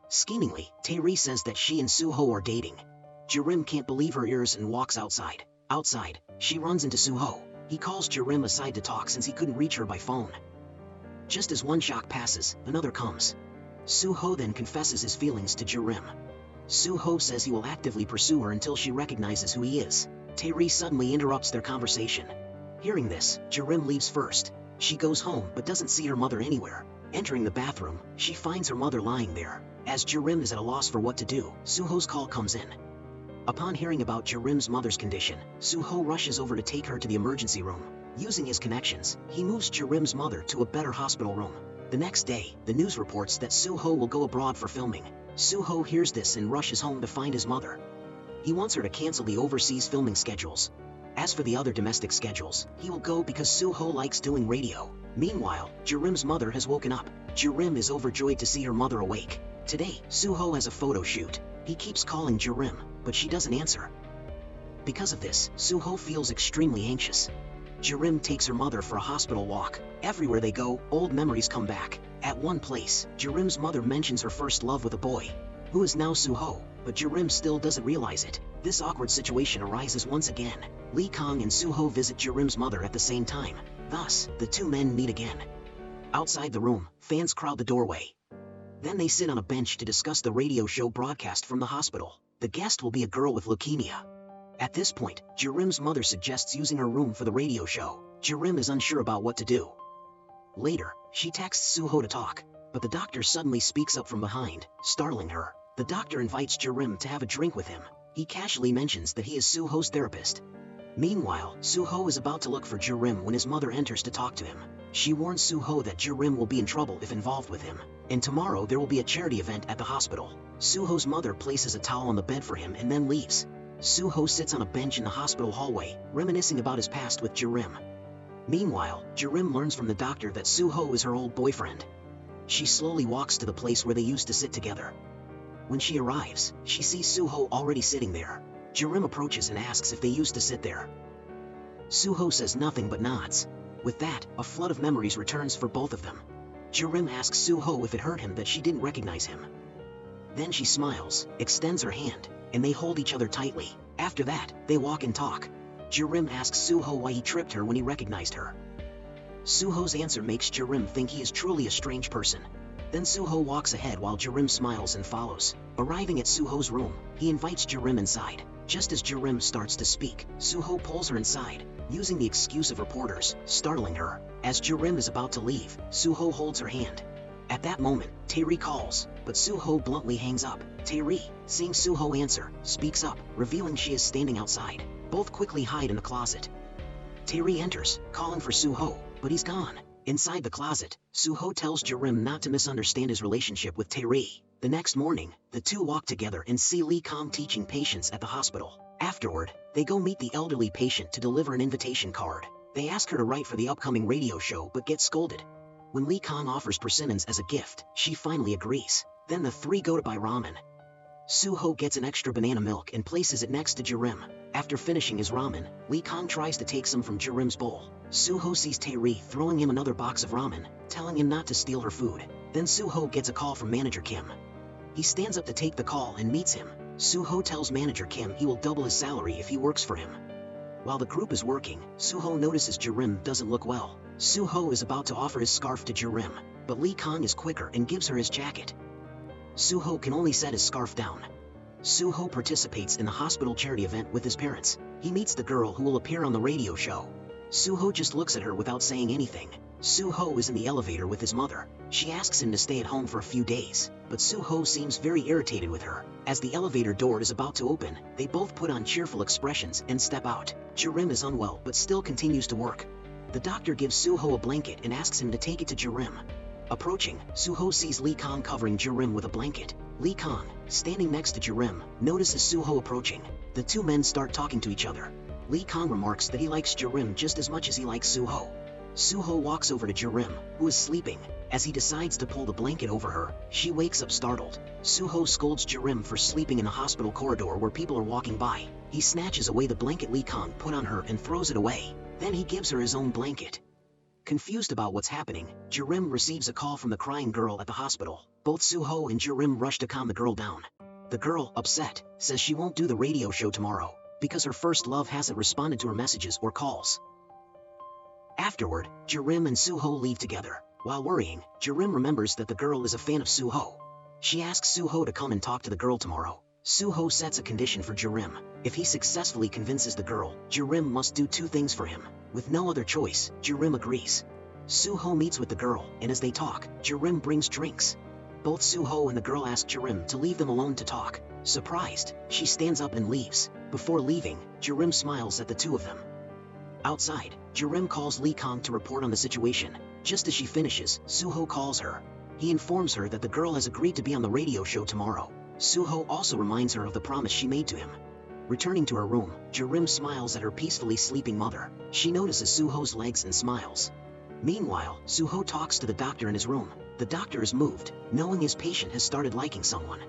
Schemingly, Taeri says that she and Suho are dating. Jirim can't believe her ears and walks outside. Outside, she runs into Suho. He calls Jirim aside to talk since he couldn't reach her by phone. Just as one shock passes, another comes. Suho then confesses his feelings to Jirim. Suho says he will actively pursue her until she recognizes who he is. Taeri suddenly interrupts their conversation. Hearing this, Jirim leaves first. She goes home but doesn't see her mother anywhere. Entering the bathroom, she finds her mother lying there. As Jirim is at a loss for what to do, Suho's call comes in. Upon hearing about Jirim's mother's condition, Suho rushes over to take her to the emergency room. Using his connections, he moves Jirim's mother to a better hospital room. The next day, the news reports that Suho will go abroad for filming. Suho hears this and rushes home to find his mother. He wants her to cancel the overseas filming schedules. As for the other domestic schedules, he will go because Suho likes doing radio. Meanwhile, Jirim's mother has woken up. Jirim is overjoyed to see her mother awake. Today, Suho has a photo shoot. He keeps calling Jirim, but she doesn't answer. Because of this, Suho feels extremely anxious. Jirim takes her mother for a hospital walk. Everywhere they go, old memories come back. At one place, Jirim's mother mentions her first love with a boy, who is now Suho, but Jirim still doesn't realize it. This awkward situation arises once again. Lee Kong and Suho visit Jirim's mother at the same time. Thus, the two men meet again. Outside the room, fans crowd the doorway. Then they sit on a bench to discuss the radio show broadcast from the hospital. The guest will be a girl with leukemia. At this point, Jirim's mother suggests using her room for the radio show. Jirim is unsure about what to do. Later, she texts Suho to talk, but the doctor suddenly speaks up from behind, startling her. The doctor invites Jirim to have a drink with him. He casually mentions that he is Suho's therapist. Meanwhile, Suho is about to look for Jirim when his mother enters to talk to him. She warns Suho that Jirim will be in trouble if involved with him, and tomorrow there will be a charity event at the hospital. Suho's mother places a towel on the bed for him and then leaves. Suho sits on a bench in the hospital hallway, reminiscing about his past with Jirim. Meanwhile, Jirim learns from the doctor that Suho is her old boyfriend. She slowly walks to the place where they used to sit together. When she arrives, she sees Suho already sitting there. Jirim approaches and asks if they used to sit there. Suho says nothing but nods. With that, a flood of memories returns for both of them. Jirim asks Suho if it hurt him that she didn't recognize him. Then she smiles, extends her hand, and they hold each other tightly. After that, they walk and talk. Jirim asks Suho why he tripped her when he recognized her. Suho's answer makes Jirim think he is truly a strange person. Then Suho walks ahead while Jirim smiles and follows. Arriving at Suho's room, he invites Jirim inside. Just as Jirim starts to speak, Suho pulls her inside, using the excuse of reporters, startling her. As Jirim is about to leave, Suho holds her hand. At that moment, Taeri calls, but Suho bluntly hangs up. Taeri, seeing Suho answer, speaks up, revealing she is standing outside. Both quickly hide in the closet. Taeri enters, calling for Suho, but he's gone. Inside the closet, Suho tells Jirim not to misunderstand his relationship with Taeri. The next morning, the two walk together and see Lee Kong teaching patients at the hospital. Afterward, they go meet the elderly patient to deliver an invitation card. They ask her to write for the upcoming radio show but get scolded. When Lee Kong offers persimmons as a gift, she finally agrees. Then the three go to buy ramen. Suho gets an extra banana milk and places it next to Jirim. After finishing his ramen, Lee Kong tries to take some from Jirim's bowl. Suho sees Taeri throwing him another box of ramen, telling him not to steal her food. Then Suho gets a call from Manager Kim. He stands up to take the call and meets him. Suho tells Manager Kim he will double his salary if he works for him. While the group is working, Suho notices Jirim doesn't look well. Suho is about to offer his scarf to Jirim, but Lee Kong is quicker and gives her his jacket. Suho can only set his scarf down. Suho participates in the hospital charity event with his parents. He meets the girl who will appear on the radio show. Suho just looks at her without saying anything. Suho is in the elevator with his mother. She asks him to stay at home for a few days, but Suho seems very irritated with her. As the elevator door is about to open, they both put on cheerful expressions and step out. Jirim is unwell but still continues to work. The doctor gives Suho a blanket and asks him to take it to Jirim. Approaching, Suho sees Lee Kong covering Jirim with a blanket. Lee Kong, standing next to Jirim, notices Suho approaching. The two men start talking to each other. Lee Kong remarks that he likes Jirim just as much as he likes Suho. Suho walks over to Jirim, who is sleeping. As he decides to pull the blanket over her, she wakes up startled. Suho scolds Jirim for sleeping in a hospital corridor where people are walking by. He snatches away the blanket Lee Kong put on her and throws it away. Then he gives her his own blanket. Confused about what's happening, Jirim receives a call from the crying girl at the hospital. Both Suho and Jirim rush to calm the girl down. The girl, upset, says she won't do the radio show tomorrow because her first love hasn't responded to her messages or calls. Afterward, Jirim and Suho leave together. While worrying, Jirim remembers that the girl is a fan of Suho. She asks Suho to come and talk to the girl tomorrow. Suho sets a condition for Jirim. If he successfully convinces the girl, Jirim must do two things for him. With no other choice, Jirim agrees. Suho meets with the girl, and as they talk, Jirim brings drinks. Both Suho and the girl ask Jirim to leave them alone to talk. Surprised, she stands up and leaves. Before leaving, Jirim smiles at the two of them. Outside, Jirim calls Lee Kang to report on the situation. Just as she finishes, Suho calls her. He informs her that the girl has agreed to be on the radio show tomorrow. Suho also reminds her of the promise she made to him. Returning to her room, Jirim smiles at her peacefully sleeping mother. She notices Suho's legs and smiles. Meanwhile, Suho talks to the doctor in his room. The doctor is moved, knowing his patient has started liking someone.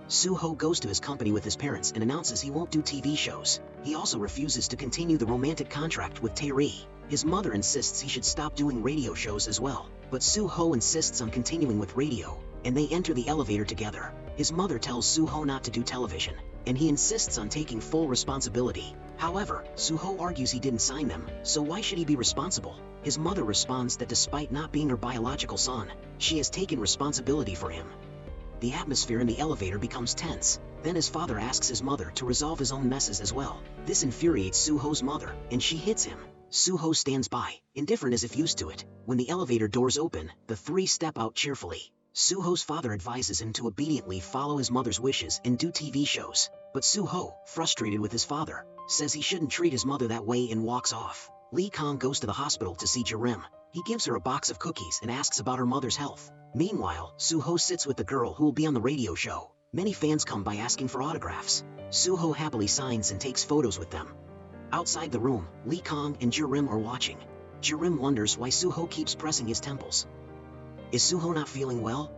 Suho goes to his company with his parents and announces he won't do TV shows. He also refuses to continue the romantic contract with Tae-ri. His mother insists he should stop doing radio shows as well, but Suho insists on continuing with radio, and they enter the elevator together. His mother tells Suho not to do television, and he insists on taking full responsibility. However, Suho argues he didn't sign them, so why should he be responsible? His mother responds that despite not being her biological son, she has taken responsibility for him. The atmosphere in the elevator becomes tense. Then his father asks his mother to resolve his own messes as well. This infuriates Suho's mother, and she hits him. Suho stands by, indifferent as if used to it. When the elevator doors open, the three step out cheerfully. Suho's father advises him to obediently follow his mother's wishes and do TV shows. But Suho, frustrated with his father, says he shouldn't treat his mother that way and walks off. Lee Kang goes to the hospital to see Jirim. He gives her a box of cookies and asks about her mother's health. Meanwhile, Suho sits with the girl who will be on the radio show. Many fans come by asking for autographs. Suho happily signs and takes photos with them. Outside the room, Lee Kang and Jirim are watching. Jirim wonders why Suho keeps pressing his temples. Is Suho not feeling well?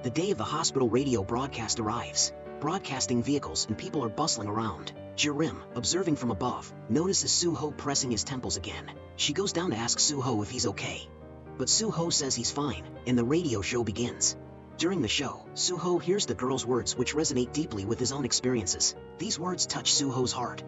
The day of the hospital radio broadcast arrives. Broadcasting vehicles and people are bustling around. Jirim, observing from above, notices Suho pressing his temples again. She goes down to ask Suho if he's okay. But Suho says he's fine, and the radio show begins. During the show, Suho hears the girl's words which resonate deeply with his own experiences. These words touch Suho's heart.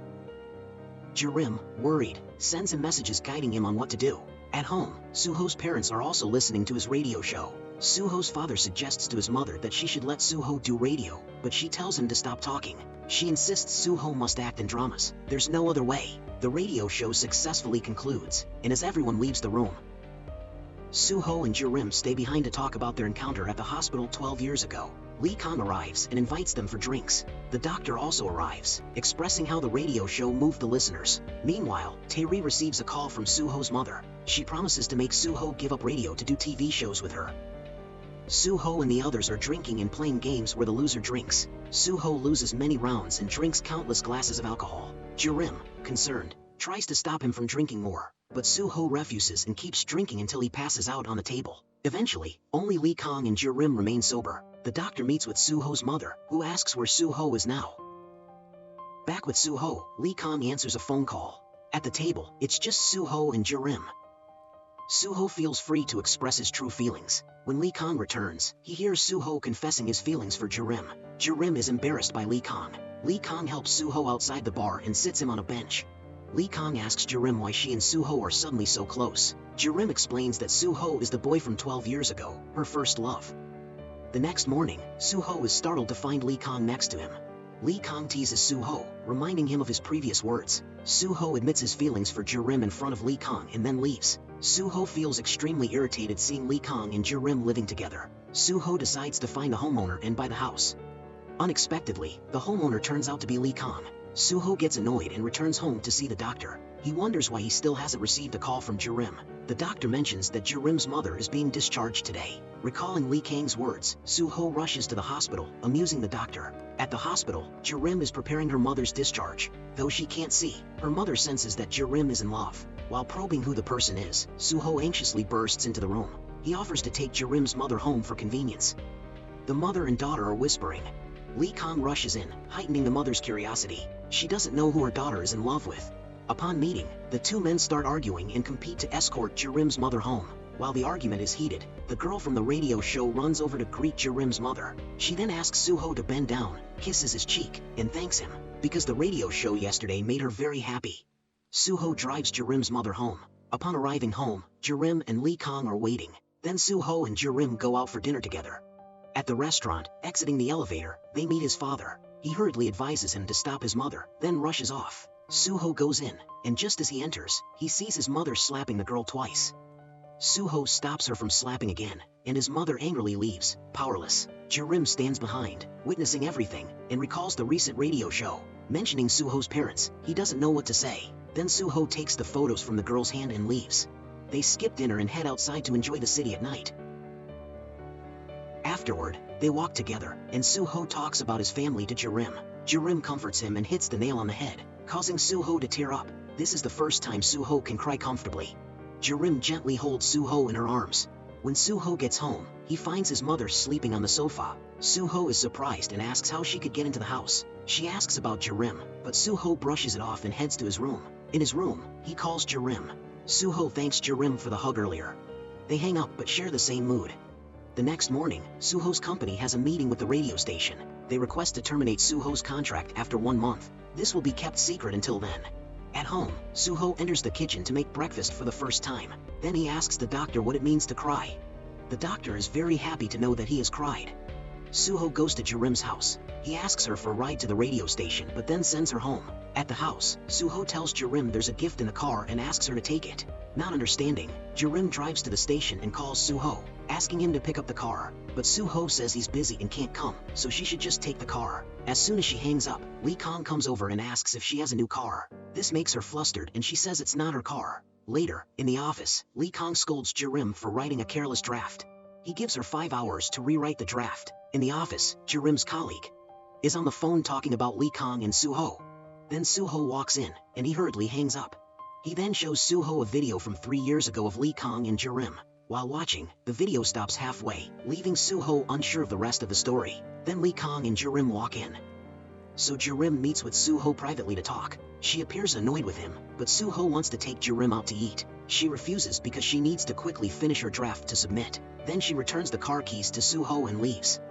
Jirim, worried, sends him messages guiding him on what to do. At home, Suho's parents are also listening to his radio show. Suho's father suggests to his mother that she should let Suho do radio, but she tells him to stop talking. She insists Suho must act in dramas. There's no other way. The radio show successfully concludes, and as everyone leaves the room, Suho and Jirim stay behind to talk about their encounter at the hospital 12 years ago. Lee Kang arrives and invites them for drinks. The doctor also arrives, expressing how the radio show moved the listeners. Meanwhile, Tae-ri receives a call from Suho's mother. She promises to make Suho give up radio to do TV shows with her. Suho and the others are drinking and playing games where the loser drinks. Suho loses many rounds and drinks countless glasses of alcohol. Jirim, concerned, tries to stop him from drinking more, but Suho refuses and keeps drinking until he passes out on the table. Eventually, only Lee Kang and Jirim remain sober. The doctor meets with Suho's mother, who asks where Suho is now. Back with Suho, Lee Kang answers a phone call. At the table, it's just Suho and Jirim. Suho feels free to express his true feelings. When Lee Kang returns, he hears Suho confessing his feelings for Jirim. Jirim is embarrassed by Lee Kang. Lee Kang helps Suho outside the bar and sits him on a bench. Lee Kang asks Jirim why she and Suho are suddenly so close. Jirim explains that Suho is the boy from 12 years ago, her first love. The next morning, Suho is startled to find Lee Kang next to him. Lee Kang teases Suho, reminding him of his previous words. Suho admits his feelings for Jirim in front of Lee Kang and then leaves. Suho feels extremely irritated seeing Lee Kang and Jirim living together. Suho decides to find a homeowner and buy the house. Unexpectedly, the homeowner turns out to be Lee Kang. Suho gets annoyed and returns home to see the doctor. He wonders why he still hasn't received a call from Jirim. The doctor mentions that Jirim's mother is being discharged today. Recalling Lee Kang's words, Suho rushes to the hospital, amusing the doctor. At the hospital, Jirim is preparing her mother's discharge. Though she can't see, her mother senses that Jirim is in love. While probing who the person is, Suho anxiously bursts into the room. He offers to take Jirim's mother home for convenience. The mother and daughter are whispering. Lee Kang rushes in, heightening the mother's curiosity. She doesn't know who her daughter is in love with. Upon meeting, the two men start arguing and compete to escort Jirim's mother home. While the argument is heated, the girl from the radio show runs over to greet Jirim's mother. She then asks Suho to bend down, kisses his cheek, and thanks him, because the radio show yesterday made her very happy. Suho drives Jirim's mother home. Upon arriving home, Jirim and Lee Kang are waiting. Then Suho and Jirim go out for dinner together. At the restaurant, exiting the elevator, they meet his father. He hurriedly advises him to stop his mother, then rushes off. Suho goes in, and just as he enters, he sees his mother slapping the girl twice. Suho stops her from slapping again, and his mother angrily leaves, powerless. Jirim stands behind, witnessing everything, and recalls the recent radio show. Mentioning Suho's parents, he doesn't know what to say. Then Suho takes the photos from the girl's hand and leaves. They skip dinner and head outside to enjoy the city at night. Afterward, they walk together, and Suho talks about his family to Jirim. Jirim comforts him and hits the nail on the head, causing Suho to tear up. This is the first time Suho can cry comfortably. Jirim gently holds Suho in her arms. When Suho gets home, he finds his mother sleeping on the sofa. Suho is surprised and asks how she could get into the house. She asks about Jirim, but Suho brushes it off and heads to his room. In his room, he calls Jirim. Suho thanks Jirim for the hug earlier. They hang up but share the same mood. The next morning, Suho's company has a meeting with the radio station. They request to terminate Suho's contract after 1 month. This will be kept secret until then. At home, Suho enters the kitchen to make breakfast for the first time. Then he asks the doctor what it means to cry. The doctor is very happy to know that he has cried. Suho goes to Jirim's house. He asks her for a ride to the radio station but then sends her home. At the house, Suho tells Jirim there's a gift in the car and asks her to take it. Not understanding, Jirim drives to the station and calls Suho, asking him to pick up the car. But Suho says he's busy and can't come, so she should just take the car. As soon as she hangs up, Lee Kong comes over and asks if she has a new car. This makes her flustered and she says it's not her car. Later, in the office, Lee Kong scolds Jirim for writing a careless draft. He gives her 5 hours to rewrite the draft. In the office, Jirim's colleague is on the phone talking about Lee Kong and Suho. Then Suho walks in, and he hurriedly hangs up. He then shows Suho a video from 3 years ago of Lee Kong and Jirim. While watching, the video stops halfway, leaving Suho unsure of the rest of the story. Then Lee Kong and Jirim walk in. So Jirim meets with Suho privately to talk. She appears annoyed with him, but Suho wants to take Jirim out to eat. She refuses because she needs to quickly finish her draft to submit. Then she returns the car keys to Suho and leaves.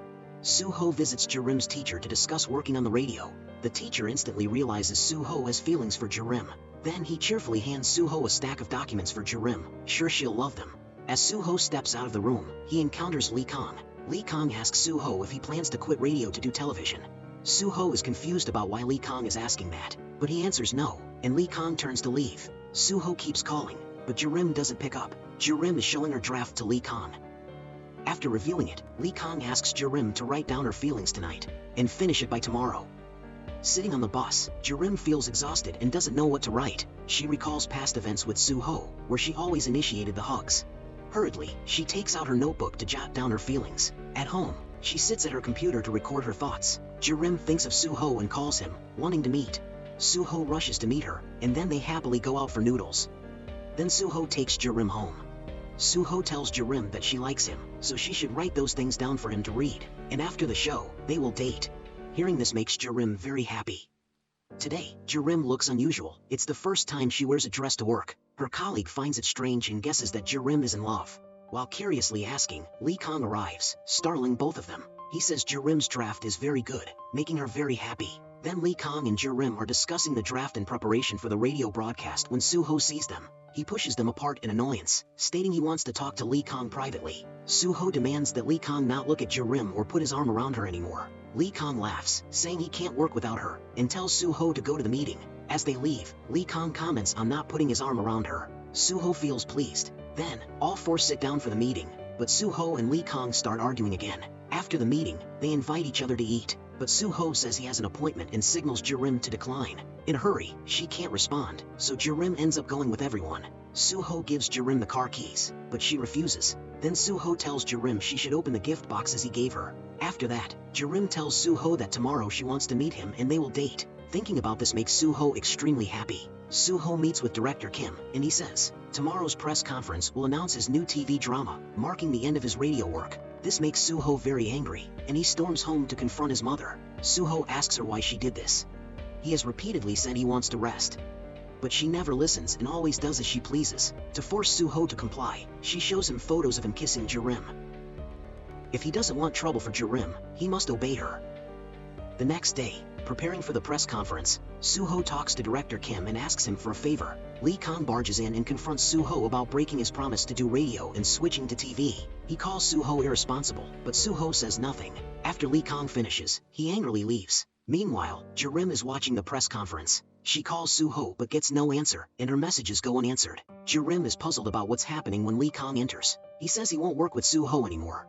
Suho visits Jirim's teacher to discuss working on the radio. The teacher instantly realizes Suho has feelings for Jirim. Then he cheerfully hands Suho a stack of documents for Jirim, sure she'll love them. As Suho steps out of the room, he encounters Lee Kong. Lee Kong asks Suho if he plans to quit radio to do television. Suho is confused about why Lee Kong is asking that, but he answers no, and Lee Kong turns to leave. Suho keeps calling, but Jirim doesn't pick up. Jirim is showing her draft to Lee Kong. After reviewing it, Lee Kong asks Jirim to write down her feelings tonight, and finish it by tomorrow. Sitting on the bus, Jirim feels exhausted and doesn't know what to write. She recalls past events with Suho, where she always initiated the hugs. Hurriedly, she takes out her notebook to jot down her feelings. At home, she sits at her computer to record her thoughts. Jirim thinks of Suho and calls him, wanting to meet. Suho rushes to meet her, and then they happily go out for noodles. Then Suho takes Jirim home. Suho tells Jirim that she likes him, so she should write those things down for him to read, and after the show, they will date. Hearing this makes Jirim very happy. Today, Jirim looks unusual. It's the first time she wears a dress to work. Her colleague finds it strange and guesses that Jirim is in love. While curiously asking, Lee Kong arrives, startling both of them. He says Jirim's draft is very good, making her very happy. Then Lee Kong and Jirim are discussing the draft in preparation for the radio broadcast when Suho sees them. He pushes them apart in annoyance, stating he wants to talk to Lee Kong privately. Suho demands that Lee Kong not look at Jirim or put his arm around her anymore. Lee Kong laughs, saying he can't work without her, and tells Suho to go to the meeting. As they leave, Lee Kong comments on not putting his arm around her. Suho feels pleased. Then, all four sit down for the meeting, but Suho and Lee Kong start arguing again. After the meeting, they invite each other to eat, but Suho says he has an appointment and signals Jirim to decline. In a hurry, she can't respond, so Jirim ends up going with everyone. Suho gives Jirim the car keys, but she refuses. Then Suho tells Jirim she should open the gift boxes he gave her. After that, Jirim tells Suho that tomorrow she wants to meet him and they will date. Thinking about this makes Suho extremely happy. Suho meets with director Kim, and he says, tomorrow's press conference will announce his new TV drama, marking the end of his radio work. This makes Suho very angry, and he storms home to confront his mother. Suho asks her why she did this. He has repeatedly said he wants to rest, but she never listens and always does as she pleases. To force Suho to comply, she shows him photos of him kissing Jirim. If he doesn't want trouble for Jirim, he must obey her. The next day, preparing for the press conference, Suho talks to director Kim and asks him for a favor. Lee Kong barges in and confronts Suho about breaking his promise to do radio and switching to TV. He calls Suho irresponsible, but Suho says nothing. After Lee Kong finishes, he angrily leaves. Meanwhile, Jirim is watching the press conference. She calls Suho but gets no answer, and her messages go unanswered. Jirim is puzzled about what's happening when Lee Kong enters. He says he won't work with Suho anymore.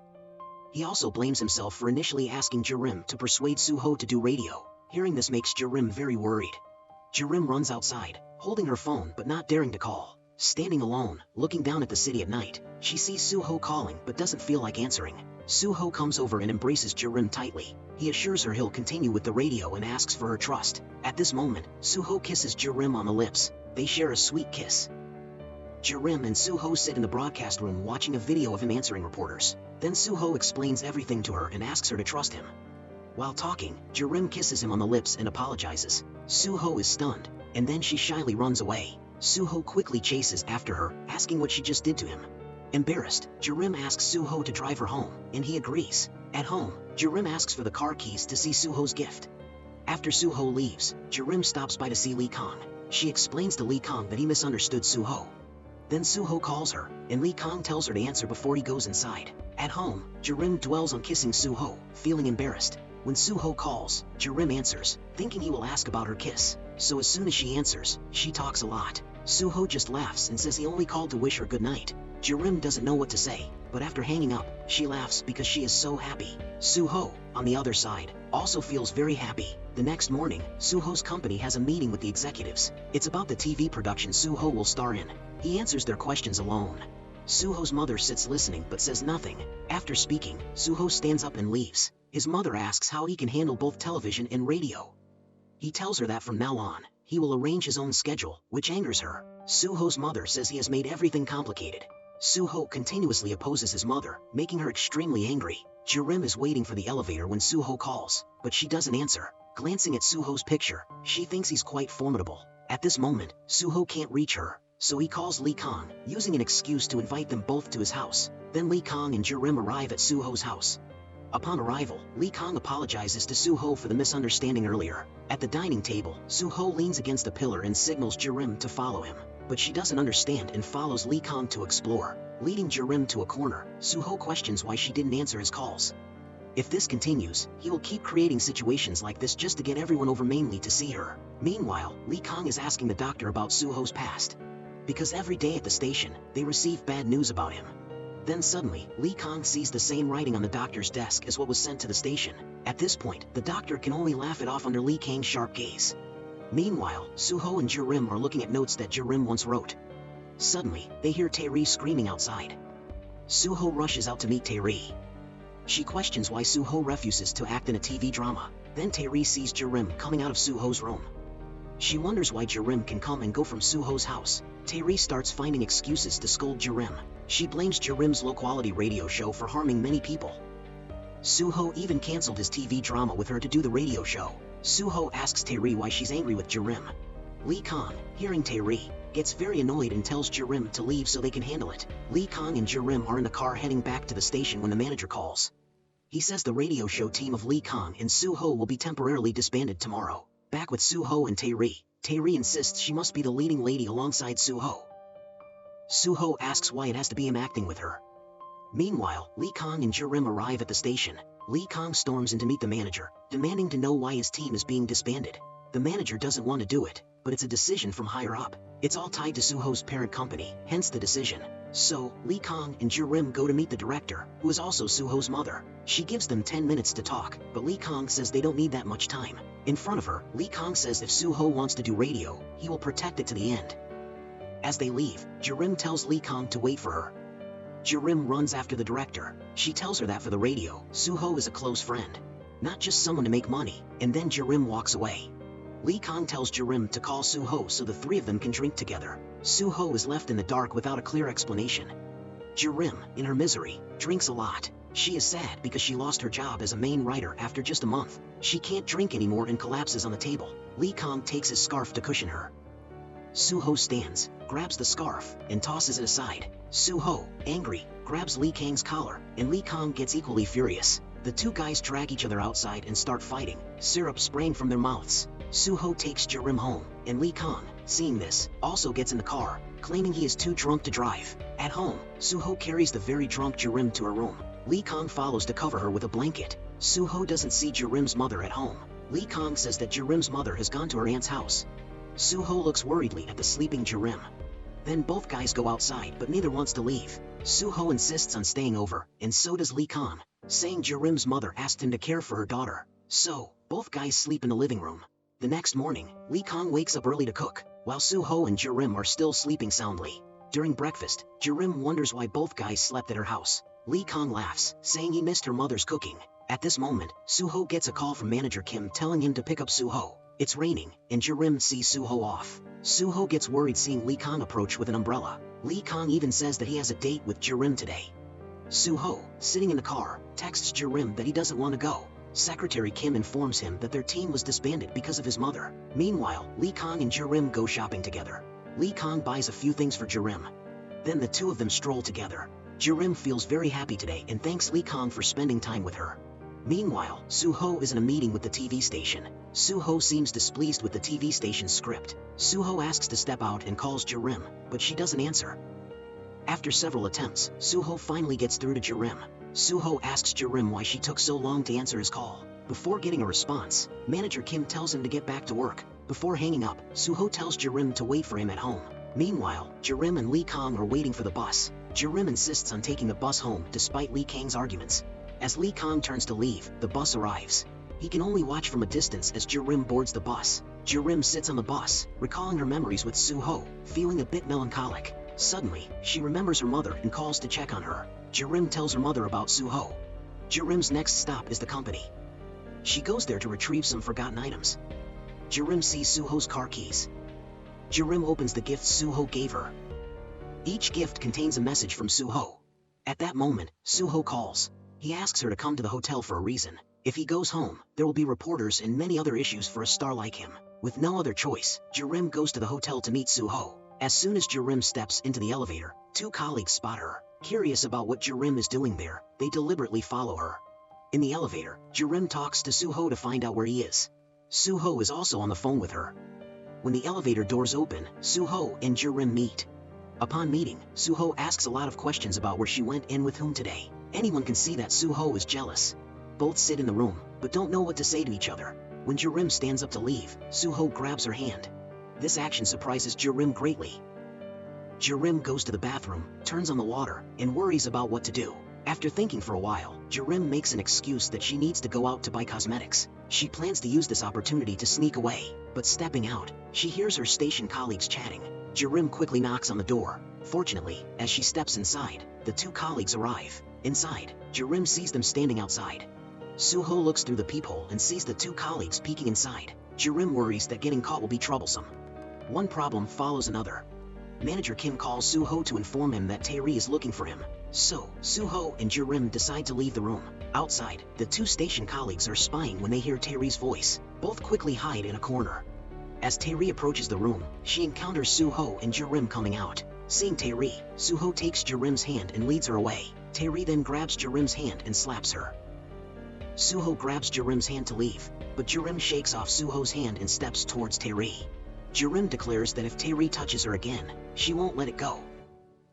He also blames himself for initially asking Jirim to persuade Suho to do radio. Hearing this makes Jirim very worried. Jirim runs outside, holding her phone but not daring to call. Standing alone, looking down at the city at night, she sees Suho calling but doesn't feel like answering. Suho comes over and embraces Jirim tightly. He assures her he'll continue with the radio and asks for her trust. At this moment, Suho kisses Jirim on the lips. They share a sweet kiss. Jirim and Suho sit in the broadcast room watching a video of him answering reporters. Then Suho explains everything to her and asks her to trust him. While talking, Jirim kisses him on the lips and apologizes. Suho is stunned, and then she shyly runs away. Suho quickly chases after her, asking what she just did to him. Embarrassed, Jirim asks Suho to drive her home, and he agrees. At home, Jirim asks for the car keys to see Suho's gift. After Suho leaves, Jirim stops by to see Lee Kong. She explains to Lee Kong that he misunderstood Suho. Then Suho calls her, and Lee Kong tells her to answer before he goes inside. At home, Jirim dwells on kissing Suho, feeling embarrassed. When Suho calls, Jirim answers, thinking he will ask about her kiss. So as soon as she answers, she talks a lot. Suho just laughs and says he only called to wish her good night. Jirim doesn't know what to say, but after hanging up, she laughs because she is so happy. Suho, on the other side, also feels very happy. The next morning, Suho's company has a meeting with the executives. It's about the TV production Suho will star in. He answers their questions alone. Suho's mother sits listening but says nothing. After speaking, Suho stands up and leaves. His mother asks how he can handle both television and radio. He tells her that from now on, he will arrange his own schedule, which angers her. Suho's mother says he has made everything complicated. Suho continuously opposes his mother, making her extremely angry. Jirim is waiting for the elevator when Suho calls, but she doesn't answer. Glancing at Suho's picture, she thinks he's quite formidable. At this moment, Suho can't reach her, so he calls Lee Kong, using an excuse to invite them both to his house. Then Lee Kong and Jirim arrive at Suho's house. Upon arrival, Lee Kong apologizes to Suho for the misunderstanding earlier. At the dining table, Suho leans against a pillar and signals Jirim to follow him. But she doesn't understand and follows Lee Kong to explore. Leading Jirim to a corner, Suho questions why she didn't answer his calls. If this continues, he will keep creating situations like this just to get everyone over mainly to see her. Meanwhile, Lee Kong is asking the doctor about Suho's past. Because every day at the station, they receive bad news about him. Then suddenly, Lee Kong sees the same writing on the doctor's desk as what was sent to the station. At this point, the doctor can only laugh it off under Lee Kang's sharp gaze. Meanwhile, Suho and Jirim are looking at notes that Jirim once wrote. Suddenly, they hear Tae-ri screaming outside. Suho rushes out to meet Tae-ri. She questions why Suho refuses to act in a TV drama. Then Tae-ri sees Jirim coming out of Suho's room. She wonders why Jirim can come and go from Suho's house. Tae-ri starts finding excuses to scold Jirim. She blames Jirim's low-quality radio show for harming many people. Suho even canceled his TV drama with her to do the radio show. Suho asks Tae-ri why she's angry with Jirim. Lee Kong, hearing Tae-ri, gets very annoyed and tells Jirim to leave so they can handle it. Lee Kong and Jirim are in the car heading back to the station when the manager calls. He says the radio show team of Lee Kong and Suho will be temporarily disbanded tomorrow. Back with Suho and Tae-ri, Tae-ri insists she must be the leading lady alongside Suho. Suho asks why it has to be him acting with her. Meanwhile, Lee Kong and Jirim arrive at the station. Lee Kong storms in to meet the manager, demanding to know why his team is being disbanded. The manager doesn't want to do it, but it's a decision from higher up. It's all tied to Suho's parent company, hence the decision. So, Lee Kong and Jirim go to meet the director, who is also Suho's mother. She gives them 10 minutes to talk, but Lee Kong says they don't need that much time. In front of her, Lee Kong says if Suho wants to do radio, he will protect it to the end. As they leave, Jirim tells Lee Kong to wait for her. Jirim runs after the director. She tells her that for the radio, Suho is a close friend, not just someone to make money, and then Jirim walks away. Lee Kong tells Jirim to call Suho so the three of them can drink together. Suho is left in the dark without a clear explanation. Jirim, in her misery, drinks a lot. She is sad because she lost her job as a main writer after just a month. She can't drink anymore and collapses on the table. Lee Kong takes his scarf to cushion her. Suho stands, grabs the scarf, and tosses it aside. Suho, angry, grabs Lee Kang's collar, and Lee Kong gets equally furious. The two guys drag each other outside and start fighting, syrup spraying from their mouths. Suho takes Jirim home, and Lee Kong, seeing this, also gets in the car, claiming he is too drunk to drive. At home, Suho carries the very drunk Jirim to her room. Lee Kong follows to cover her with a blanket. Suho doesn't see Jirim's mother at home. Lee Kong says that Jirim's mother has gone to her aunt's house. Suho looks worriedly at the sleeping Jirim. Then both guys go outside, but neither wants to leave. Suho insists on staying over, and so does Lee Kang, saying Jirim's mother asked him to care for her daughter. So, both guys sleep in the living room. The next morning, Lee Kang wakes up early to cook, while Suho and Jirim are still sleeping soundly. During breakfast, Jirim wonders why both guys slept at her house. Lee Kang laughs, saying he missed her mother's cooking. At this moment, Suho gets a call from manager Kim telling him to pick up Suho. It's raining, and Jirim sees Suho off. Suho gets worried seeing Lee Kang approach with an umbrella. Lee Kang even says that he has a date with Jirim today. Suho, sitting in the car, texts Jirim that he doesn't want to go. Secretary Kim informs him that their team was disbanded because of his mother. Meanwhile, Lee Kang and Jirim go shopping together. Lee Kang buys a few things for Jirim. Then the two of them stroll together. Jirim feels very happy today and thanks Lee Kang for spending time with her. Meanwhile, Suho is in a meeting with the TV station. Suho seems displeased with the TV station's script. Suho asks to step out and calls Jirim, but she doesn't answer. After several attempts, Suho finally gets through to Jirim. Suho asks Jirim why she took so long to answer his call. Before getting a response, manager Kim tells him to get back to work. Before hanging up, Suho tells Jirim to wait for him at home. Meanwhile, Jirim and Lee Kang are waiting for the bus. Jirim insists on taking the bus home despite Lee Kang's arguments. As Lee Kang turns to leave, the bus arrives. He can only watch from a distance as Jirim boards the bus. Jirim sits on the bus, recalling her memories with Suho, feeling a bit melancholic. Suddenly, she remembers her mother and calls to check on her. Jirim tells her mother about Suho. Jirim's next stop is the company. She goes there to retrieve some forgotten items. Jirim sees Suho's car keys. Jirim opens the gifts Suho gave her. Each gift contains a message from Suho. At that moment, Suho calls. He asks her to come to the hotel for a reason. If he goes home, there will be reporters and many other issues for a star like him. With no other choice, Jirim goes to the hotel to meet Suho. As soon as Jirim steps into the elevator, two colleagues spot her. Curious about what Jirim is doing there, they deliberately follow her. In the elevator, Jirim talks to Suho to find out where he is. Suho is also on the phone with her. When the elevator doors open, Suho and Jirim meet. Upon meeting, Suho asks a lot of questions about where she went and with whom today. Anyone can see that Suho is jealous. Both sit in the room, but don't know what to say to each other. When Jirim stands up to leave, Suho grabs her hand. This action surprises Jirim greatly. Jirim goes to the bathroom, turns on the water, and worries about what to do. After thinking for a while, Jirim makes an excuse that she needs to go out to buy cosmetics. She plans to use this opportunity to sneak away, but stepping out, she hears her station colleagues chatting. Jirim quickly knocks on the door. Fortunately, as she steps inside, the two colleagues arrive. Inside, Jirim sees them standing outside. Suho looks through the peephole and sees the two colleagues peeking inside. Jirim worries that getting caught will be troublesome. One problem follows another. Manager Kim calls Suho to inform him that Taeri is looking for him. So, Suho and Jirim decide to leave the room. Outside, the two station colleagues are spying when they hear Taeri's voice. Both quickly hide in a corner. As Taeri approaches the room, she encounters Suho and Jirim coming out. Seeing Taeri, Suho takes Jirim's hand and leads her away. Taeri then grabs Jirim's hand and slaps her. Suho grabs Jirim's hand to leave, but Jirim shakes off Suho's hand and steps towards Taeri. Jirim declares that if Taeri touches her again, she won't let it go.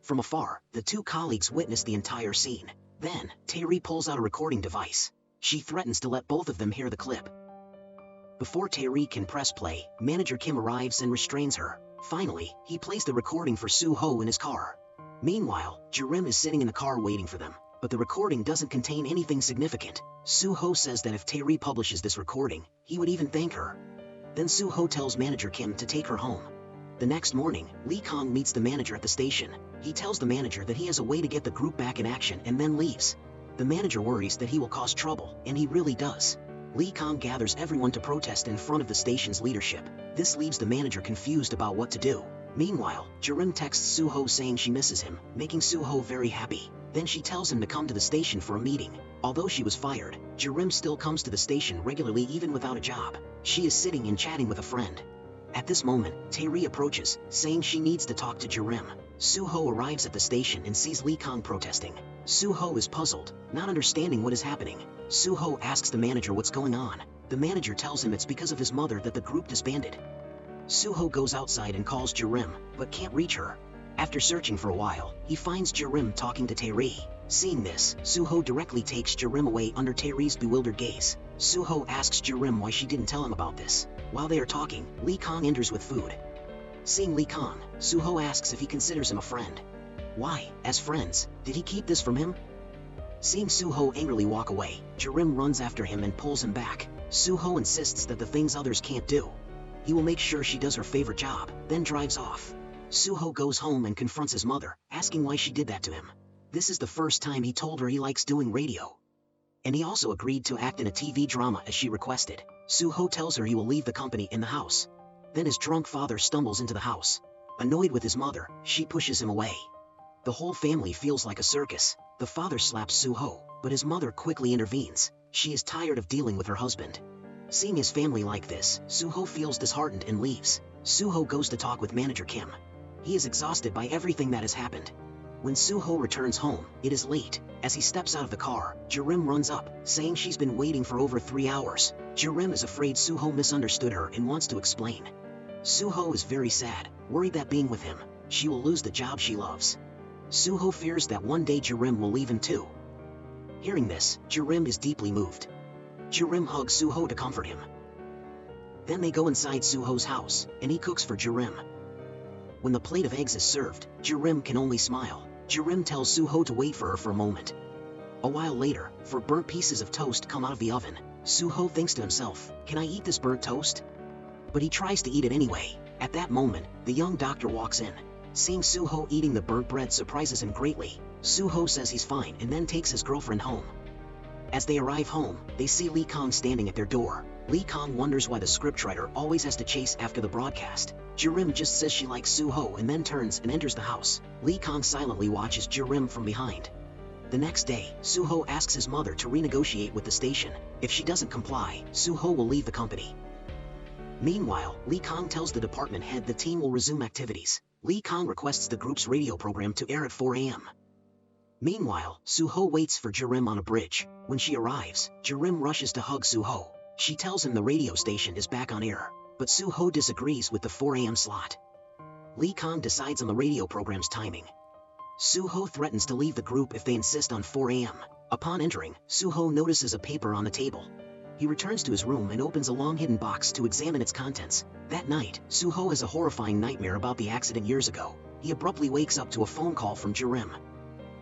From afar, the two colleagues witness the entire scene. Then, Taeri pulls out a recording device. She threatens to let both of them hear the clip. Before Taeri can press play, Manager Kim arrives and restrains her. Finally, he plays the recording for Suho in his car. Meanwhile, Jirim is sitting in the car waiting for them, but the recording doesn't contain anything significant. Suho says that if Taeri publishes this recording, he would even thank her. Then Suho tells Manager Kim to take her home. The next morning, Lee Kang meets the manager at the station. He tells the manager that he has a way to get the group back in action and then leaves. The manager worries that he will cause trouble, and he really does. Lee Kang gathers everyone to protest in front of the station's leadership. This leaves the manager confused about what to do. Meanwhile, Jirim texts Suho saying she misses him, making Suho very happy. Then she tells him to come to the station for a meeting. Although she was fired, Jirim still comes to the station regularly even without a job. She is sitting and chatting with a friend. At this moment, Taeri approaches, saying she needs to talk to Jirim. Suho arrives at the station and sees Lee Kang protesting. Suho is puzzled, not understanding what is happening. Suho asks the manager what's going on. The manager tells him it's because of his mother that the group disbanded. Suho goes outside and calls Jirim, but can't reach her. After searching for a while, he finds Jirim talking to Tae-ri. Seeing this, Soo-ho directly takes Jirim away under Tae-ri's bewildered gaze. Soo-ho asks Jirim why she didn't tell him about this. While they are talking, Lee Kong enters with food. Seeing Lee Kong, Soo-ho asks if he considers him a friend. Why, as friends, did he keep this from him? Seeing Soo-ho angrily walk away, Jirim runs after him and pulls him back. Soo-ho insists that the things others can't do. He will make sure she does her favorite job, then drives off. Soo-ho goes home and confronts his mother, asking why she did that to him. This is the first time he told her he likes doing radio. And he also agreed to act in a TV drama as she requested. Soo-ho tells her he will leave the company in the house. Then his drunk father stumbles into the house. Annoyed with his mother, she pushes him away. The whole family feels like a circus. The father slaps Soo-ho, but his mother quickly intervenes. She is tired of dealing with her husband. Seeing his family like this, Soo-ho feels disheartened and leaves. Soo-ho goes to talk with manager Kim. He is exhausted by everything that has happened. When Soo-ho returns home, it is late. As he steps out of the car, Jirim runs up, saying she's been waiting for over 3 hours. Jirim is afraid Soo-ho misunderstood her and wants to explain. Soo-ho is very sad, worried that being with him, she will lose the job she loves. Soo-ho fears that one day Jirim will leave him too. Hearing this, Jirim is deeply moved. Jirim hugs Soo-ho to comfort him. Then they go inside Soo-ho's house, and he cooks for Jirim. When the plate of eggs is served, Jirim can only smile. Jirim tells Soo-ho to wait for her for a moment. A while later, 4 burnt pieces of toast come out of the oven. Soo-ho thinks to himself, can I eat this burnt toast? But he tries to eat it anyway. At that moment, the young doctor walks in. Seeing Soo-ho eating the burnt bread surprises him greatly. Soo-ho says he's fine and then takes his girlfriend home. As they arrive home, they see Lee Kong standing at their door. Lee Kong wonders why the scriptwriter always has to chase after the broadcast. Jirim just says she likes Soo-ho and then turns and enters the house. Lee Kong silently watches Jirim from behind. The next day, Soo-ho asks his mother to renegotiate with the station. If she doesn't comply, Soo-ho will leave the company. Meanwhile, Lee Kong tells the department head the team will resume activities. Lee Kong requests the group's radio program to air at 4 a.m. Meanwhile, Soo-ho waits for Jirim on a bridge. When she arrives, Jirim rushes to hug Soo-ho. She tells him the radio station is back on air, but Soo-ho disagrees with the 4 a.m. slot. Lee Kong decides on the radio program's timing. Soo-ho threatens to leave the group if they insist on 4 a.m. Upon entering, Soo-ho notices a paper on the table. He returns to his room and opens a long-hidden box to examine its contents. That night, Soo-ho has a horrifying nightmare about the accident years ago. He abruptly wakes up to a phone call from Jirim.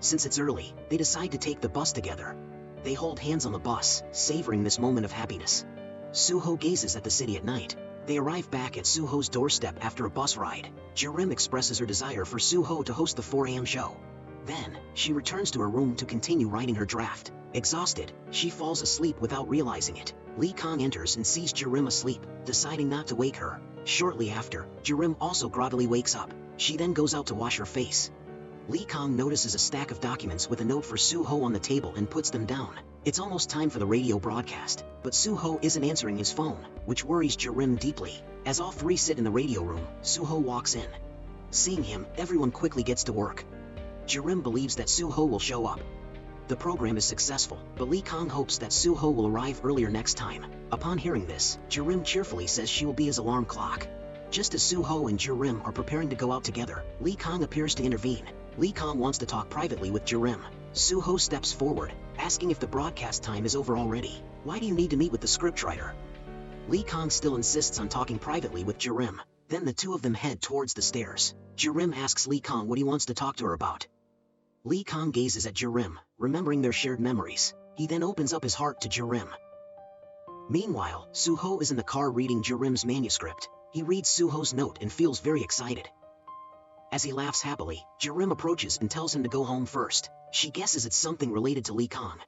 Since it's early, they decide to take the bus together. They hold hands on the bus, savoring this moment of happiness. Soo-ho gazes at the city at night. They arrive back at Soo-ho's doorstep after a bus ride. Jirim expresses her desire for Soo-ho to host the 4 a.m. show. Then, she returns to her room to continue writing her draft. Exhausted, she falls asleep without realizing it. Lee Kong enters and sees Jirim asleep, deciding not to wake her. Shortly after, Jirim also groggily wakes up. She then goes out to wash her face. Lee Kong notices a stack of documents with a note for Soo-ho on the table and puts them down. It's almost time for the radio broadcast, but Soo-ho isn't answering his phone, which worries Jirim deeply. As all three sit in the radio room, Soo-ho walks in. Seeing him, everyone quickly gets to work. Jirim believes that Soo-ho will show up. The program is successful, but Lee Kong hopes that Soo-ho will arrive earlier next time. Upon hearing this, Jirim cheerfully says she will be his alarm clock. Just as Soo-ho and Jirim are preparing to go out together, Lee Kong appears to intervene. Lee Kong wants to talk privately with Jirim. Soo-ho steps forward, asking if the broadcast time is over already. Why do you need to meet with the scriptwriter? Lee Kong still insists on talking privately with Jirim. Then the two of them head towards the stairs. Jirim asks Lee Kong what he wants to talk to her about. Lee Kong gazes at Jirim, remembering their shared memories. He then opens up his heart to Jirim. Meanwhile, Soo-ho is in the car reading Jirim's manuscript. He reads Soo-ho's note and feels very excited. As he laughs happily, Jirim approaches and tells him to go home first. She guesses it's something related to Lee Kong.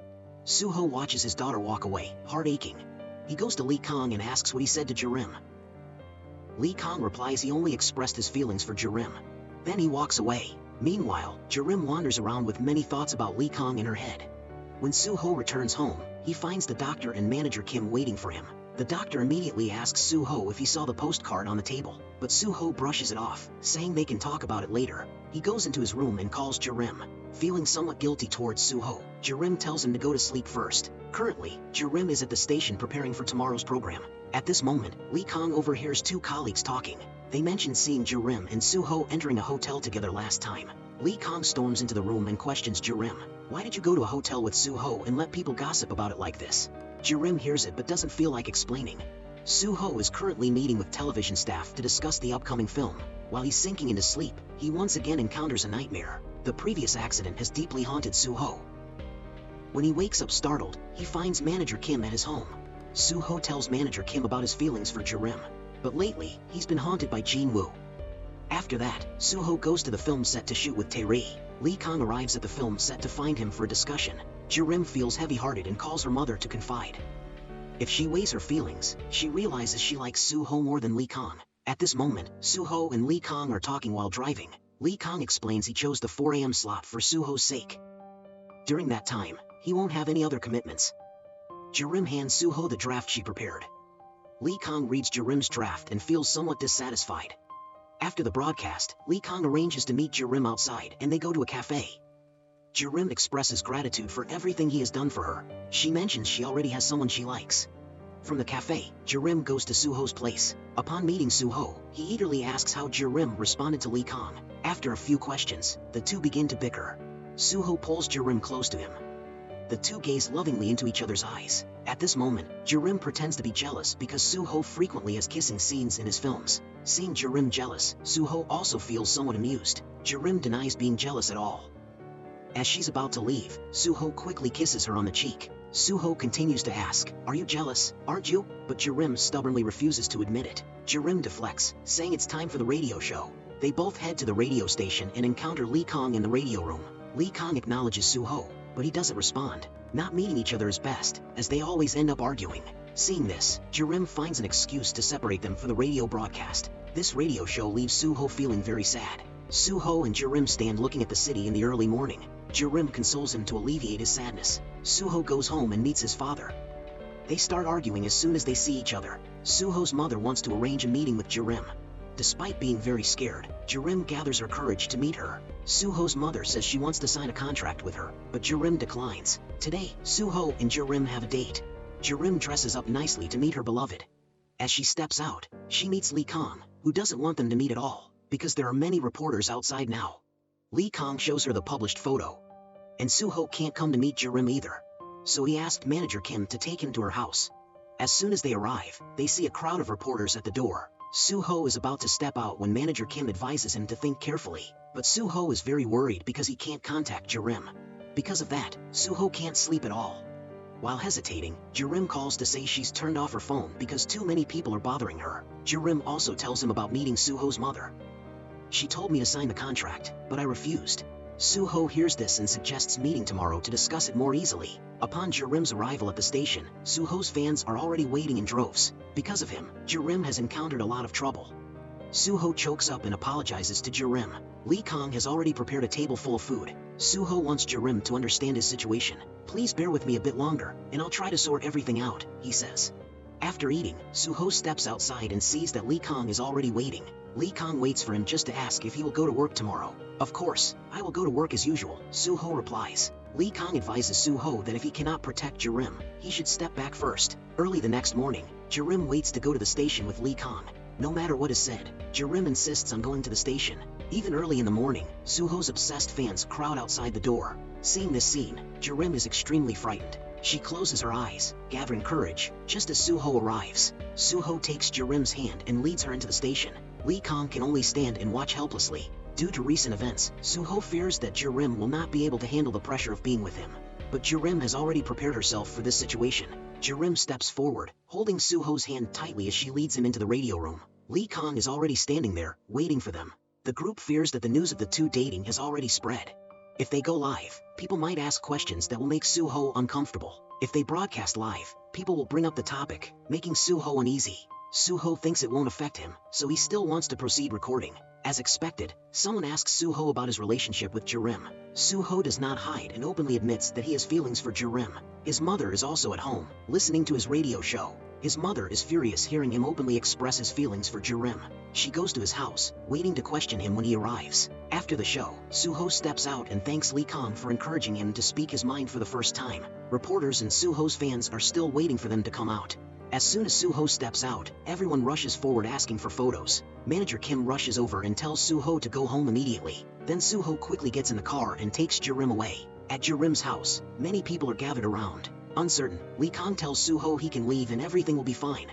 Soo-ho watches his daughter walk away, heart aching. He goes to Lee Kong and asks what he said to Jirim. Lee Kong replies he only expressed his feelings for Jirim. Then he walks away. Meanwhile, Jirim wanders around with many thoughts about Lee Kong in her head. When Soo-ho returns home, he finds the doctor and manager Kim waiting for him. The doctor immediately asks Suho if he saw the postcard on the table, but Suho brushes it off, saying they can talk about it later. He goes into his room and calls Jirim. Feeling somewhat guilty towards Suho, Jirim tells him to go to sleep first. Currently, Jirim is at the station preparing for tomorrow's program. At this moment, Lee Kong overhears two colleagues talking. They mention seeing Jirim and Suho entering a hotel together last time. Lee Kong storms into the room and questions Jirim. Why did you go to a hotel with Suho and let people gossip about it like this? Jirim hears it but doesn't feel like explaining. Suho is currently meeting with television staff to discuss the upcoming film. While he's sinking into sleep, he once again encounters a nightmare. The previous accident has deeply haunted Suho. When he wakes up startled, he finds Manager Kim at his home. Suho tells Manager Kim about his feelings for Jirim, but lately, he's been haunted by Jin Woo. After that, Suho goes to the film set to shoot with Tae-ri. Lee Kong arrives at the film set to find him for a discussion. Jirim feels heavy-hearted and calls her mother to confide. If she weighs her feelings, she realizes she likes Suho more than Lee Kong. At this moment, Suho and Lee Kong are talking while driving. Lee Kong explains he chose the 4 a.m. slot for Suho's sake. During that time, he won't have any other commitments. Jirim hands Suho the draft she prepared. Lee Kong reads Jirim's draft and feels somewhat dissatisfied. After the broadcast, Lee Kong arranges to meet Jirim outside and they go to a cafe. Jirim expresses gratitude for everything he has done for her. She mentions she already has someone she likes. From the cafe, Jirim goes to Suho's place. Upon meeting Suho, he eagerly asks how Jirim responded to Lee Kong. After a few questions, the two begin to bicker. Suho pulls Jirim close to him. The two gaze lovingly into each other's eyes. At this moment, Jirim pretends to be jealous because Suho frequently has kissing scenes in his films. Seeing Jirim jealous, Suho also feels somewhat amused. Jirim denies being jealous at all. As she's about to leave, Suho quickly kisses her on the cheek. Suho continues to ask, "Are you jealous, aren't you?" But Jirim stubbornly refuses to admit it. Jirim deflects, saying it's time for the radio show. They both head to the radio station and encounter Lee Kong in the radio room. Lee Kong acknowledges Suho, but he doesn't respond. Not meeting each other is best, as they always end up arguing. Seeing this, Jirim finds an excuse to separate them for the radio broadcast. This radio show leaves Suho feeling very sad. Suho and Jirim stand looking at the city in the early morning. Jirim consoles him to alleviate his sadness. Suho goes home and meets his father. They start arguing as soon as they see each other. Suho's mother wants to arrange a meeting with Jirim. Despite being very scared, Jirim gathers her courage to meet her. Suho's mother says she wants to sign a contract with her, but Jirim declines. Today, Suho and Jirim have a date. Jirim dresses up nicely to meet her beloved. As she steps out, she meets Lee Kong, who doesn't want them to meet at all, because there are many reporters outside now. Lee Kong shows her the published photo. And Suho can't come to meet Jirim either. So he asked Manager Kim to take him to her house. As soon as they arrive, they see a crowd of reporters at the door. Suho is about to step out when Manager Kim advises him to think carefully, but Suho is very worried because he can't contact Jirim. Because of that, Suho can't sleep at all. While hesitating, Jirim calls to say she's turned off her phone because too many people are bothering her. Jirim also tells him about meeting Suho's mother. She told me to sign the contract, but I refused. Suho hears this and suggests meeting tomorrow to discuss it more easily. Upon Jirim's arrival at the station, Suho's fans are already waiting in droves. Because of him, Jirim has encountered a lot of trouble. Suho chokes up and apologizes to Jirim. Lee Kong has already prepared a table full of food. Suho wants Jirim to understand his situation. "Please bear with me a bit longer, and I'll try to sort everything out," he says. After eating, Suho steps outside and sees that Lee Kong is already waiting. Lee Kong waits for him just to ask if he will go to work tomorrow. "Of course, I will go to work as usual," Suho replies. Lee Kong advises Suho that if he cannot protect Jirim, he should step back first. Early the next morning, Jirim waits to go to the station with Lee Kong. No matter what is said, Jirim insists on going to the station. Even early in the morning, Suho's obsessed fans crowd outside the door. Seeing this scene, Jirim is extremely frightened. She closes her eyes, gathering courage, just as Suho arrives. Suho takes Jirim's hand and leads her into the station. Lee Kong can only stand and watch helplessly. Due to recent events, Suho fears that Jirim will not be able to handle the pressure of being with him. But Jirim has already prepared herself for this situation. Jirim steps forward, holding Suho's hand tightly as she leads him into the radio room. Lee Kong is already standing there, waiting for them. The group fears that the news of the two dating has already spread. If they go live, people might ask questions that will make Suho uncomfortable. If they broadcast live, people will bring up the topic, making Suho uneasy. Suho thinks it won't affect him, so he still wants to proceed recording. As expected, someone asks Suho about his relationship with Jirim. Suho does not hide and openly admits that he has feelings for Jirim. His mother is also at home, listening to his radio show. His mother is furious hearing him openly express his feelings for Jirim. She goes to his house, waiting to question him when he arrives. After the show, Suho steps out and thanks Lee Kang for encouraging him to speak his mind for the first time. Reporters and Suho's fans are still waiting for them to come out. As soon as Suho steps out, everyone rushes forward asking for photos. Manager Kim rushes over and tells Suho to go home immediately. Then Suho quickly gets in the car and takes Jirim away. At Jirim's house, many people are gathered around. Uncertain, Lee Kang tells Suho he can leave and everything will be fine.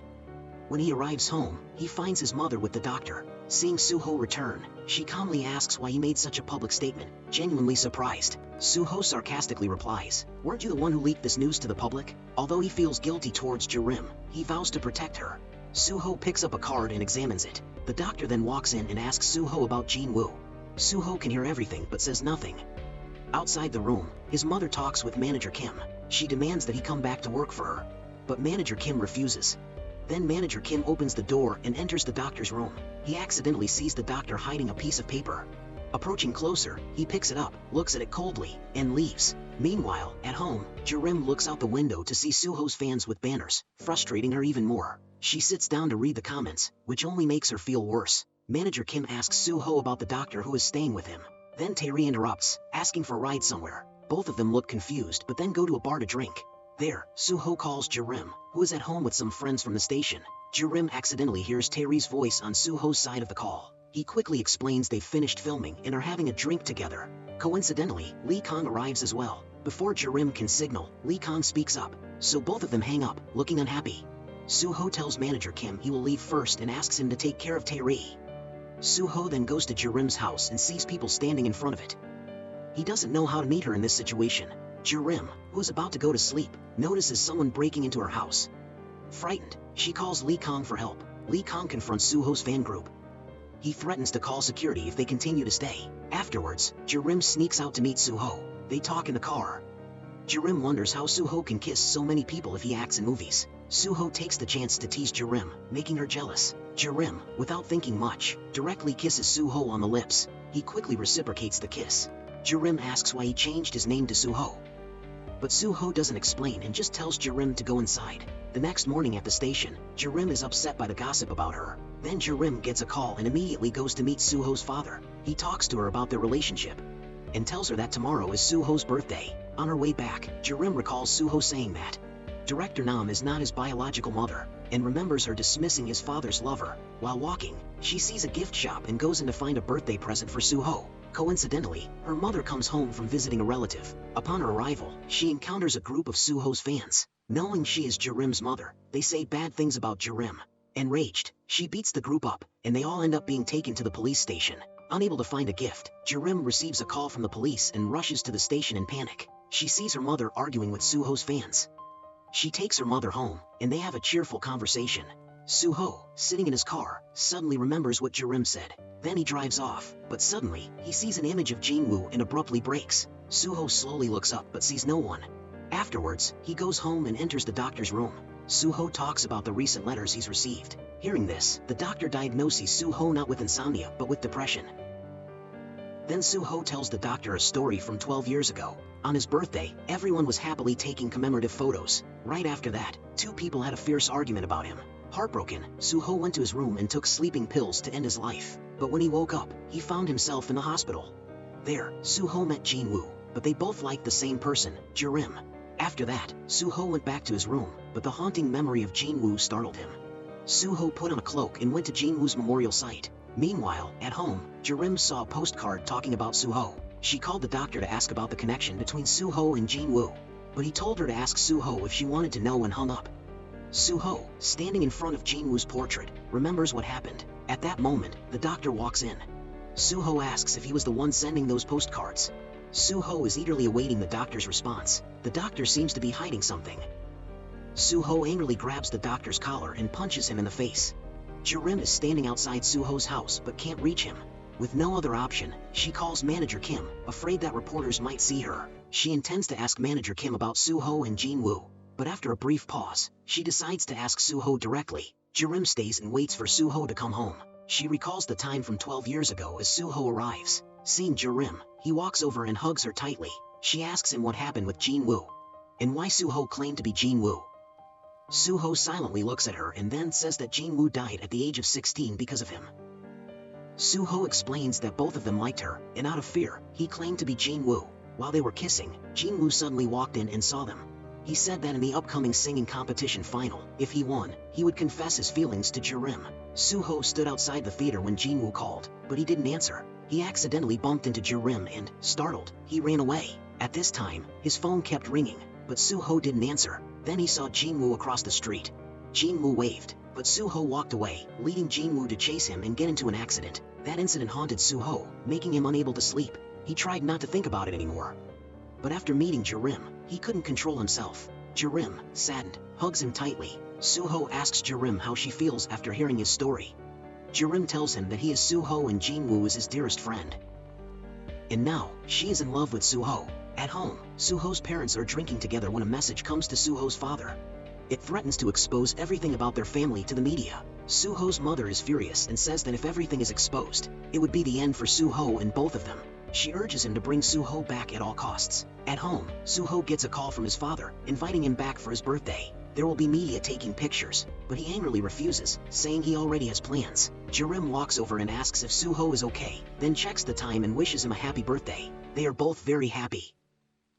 When he arrives home, he finds his mother with the doctor. Seeing Suho return, she calmly asks why he made such a public statement, genuinely surprised. Suho sarcastically replies, "Weren't you the one who leaked this news to the public?" Although he feels guilty towards Jirim, he vows to protect her. Suho picks up a card and examines it. The doctor then walks in and asks Suho about Jinwoo. Suho can hear everything but says nothing. Outside the room, his mother talks with Manager Kim. She demands that he come back to work for her, but Manager Kim refuses. Then Manager Kim opens the door and enters the doctor's room. He accidentally sees the doctor hiding a piece of paper. Approaching closer, he picks it up, looks at it coldly, and leaves. Meanwhile, at home, Jirim looks out the window to see Suho's fans with banners, frustrating her even more. She sits down to read the comments, which only makes her feel worse. Manager Kim asks Suho about the doctor who is staying with him. Then Taeri interrupts, asking for a ride somewhere. Both of them look confused but then go to a bar to drink. There, Suho calls Jirim, who is at home with some friends from the station. Jirim accidentally hears Taeri's voice on Suho's side of the call. He quickly explains they've finished filming and are having a drink together. Coincidentally, Lee Kang arrives as well. Before Jirim can signal, Lee Kang speaks up, so both of them hang up, looking unhappy. Suho tells Manager Kim he will leave first and asks him to take care of Taeri. Suho then goes to Jirim's house and sees people standing in front of it. He doesn't know how to meet her in this situation. Jirim, who is about to go to sleep, notices someone breaking into her house. Frightened, she calls Lee Kang for help. Lee Kang confronts Suho's fan group. He threatens to call security if they continue to stay. Afterwards, Jirim sneaks out to meet Suho. They talk in the car. Jirim wonders how Suho can kiss so many people if he acts in movies. Suho takes the chance to tease Jirim, making her jealous. Jirim, without thinking much, directly kisses Suho on the lips. He quickly reciprocates the kiss. Jirim asks why he changed his name to Suho. But Suho doesn't explain and just tells Jirim to go inside. The next morning at the station, Jirim is upset by the gossip about her. Then Jirim gets a call and immediately goes to meet Suho's father. He talks to her about their relationship and tells her that tomorrow is Suho's birthday. On her way back, Jirim recalls Suho saying that Director Nam is not his biological mother, and remembers her dismissing his father's lover. While walking, she sees a gift shop and goes in to find a birthday present for Suho. Coincidentally, her mother comes home from visiting a relative. Upon her arrival, she encounters a group of Suho's fans. Knowing she is Jirim's mother, they say bad things about Jirim. Enraged, she beats the group up, and they all end up being taken to the police station. Unable to find a gift, Jirim receives a call from the police and rushes to the station in panic. She sees her mother arguing with Suho's fans. She takes her mother home, and they have a cheerful conversation. Suho, sitting in his car, suddenly remembers what Jirim said. Then he drives off, but suddenly, he sees an image of Jinwoo and abruptly brakes. Suho slowly looks up but sees no one. Afterwards, he goes home and enters the doctor's room. Suho talks about the recent letters he's received. Hearing this, the doctor diagnoses Suho not with insomnia but with depression. Then Suho tells the doctor a story from 12 years ago. On his birthday, everyone was happily taking commemorative photos. Right after that, two people had a fierce argument about him. Heartbroken, Suho went to his room and took sleeping pills to end his life. But when he woke up, he found himself in the hospital. There, Suho met Jinwoo, but they both liked the same person, Jirim. After that, Suho went back to his room, but the haunting memory of Jinwoo startled him. Suho put on a cloak and went to Jinwoo's memorial site. Meanwhile, at home, Jirim saw a postcard talking about Suho. She called the doctor to ask about the connection between Suho and Jinwoo, but he told her to ask Suho if she wanted to know and hung up. Suho, standing in front of Jinwoo's portrait, remembers what happened. At that moment, the doctor walks in. Suho asks if he was the one sending those postcards. Suho is eagerly awaiting the doctor's response. The doctor seems to be hiding something. Suho angrily grabs the doctor's collar and punches him in the face. Jirim is standing outside Suho's house but can't reach him. With no other option, she calls Manager Kim, afraid that reporters might see her. She intends to ask Manager Kim about Suho and Jinwoo, but after a brief pause, she decides to ask Suho directly. Jirim stays and waits for Suho to come home. She recalls the time from 12 years ago as Suho arrives. Seeing Jirim, he walks over and hugs her tightly. She asks him what happened with Jin-woo, and why Suho claimed to be Jin-woo. Suho silently looks at her and then says that Jin-woo died at the age of 16 because of him. Suho explains that both of them liked her, and out of fear, he claimed to be Jin-woo. While they were kissing, Jin-woo suddenly walked in and saw them. He said that in the upcoming singing competition final, if he won, he would confess his feelings to Jirim. Suho stood outside the theater when Jin-woo called, but he didn't answer. He accidentally bumped into Jirim and, startled, he ran away. At this time, his phone kept ringing, but Suho didn't answer. Then he saw Jin-woo across the street. Jin-woo waved, but Suho walked away, leading Jin-woo to chase him and get into an accident. That incident haunted Suho, making him unable to sleep. He tried not to think about it anymore. But after meeting Jirim, he couldn't control himself. Jirim, saddened, hugs him tightly. Suho asks Jirim how she feels after hearing his story. Jirim tells him that he is Suho and Jin-woo is his dearest friend. And now, she is in love with Suho. At home, Suho's parents are drinking together when a message comes to Suho's father. It threatens to expose everything about their family to the media. Suho's mother is furious and says that if everything is exposed, it would be the end for Suho and both of them. She urges him to bring Suho back at all costs. At home, Suho gets a call from his father, inviting him back for his birthday. There will be media taking pictures, but he angrily refuses, saying he already has plans. Jirim walks over and asks if Suho is okay, then checks the time and wishes him a happy birthday. They are both very happy.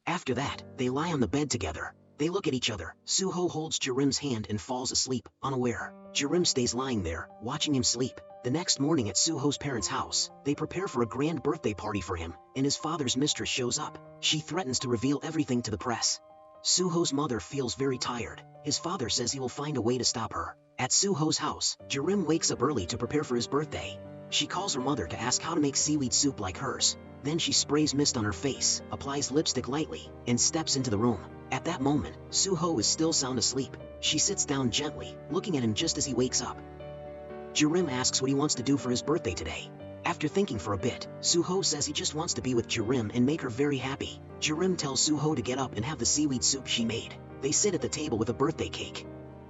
After that, they lie on the bed together. They look at each other. Suho holds Jirim's hand and falls asleep, unaware. Jirim stays lying there, watching him sleep. The next morning at Suho's parents' house, they prepare for a grand birthday party for him, and his father's mistress shows up. She threatens to reveal everything to the press. Suho's mother feels very tired. His father says he will find a way to stop her. At Suho's house, Jirim wakes up early to prepare for his birthday. She calls her mother to ask how to make seaweed soup like hers. Then she sprays mist on her face, applies lipstick lightly, and steps into the room. At that moment, Suho is still sound asleep. She sits down gently, looking at him just as he wakes up. Jirim asks what he wants to do for his birthday today. After thinking for a bit, Suho says he just wants to be with Jirim and make her very happy. Jirim tells Suho to get up and have the seaweed soup she made. They sit at the table with a birthday cake.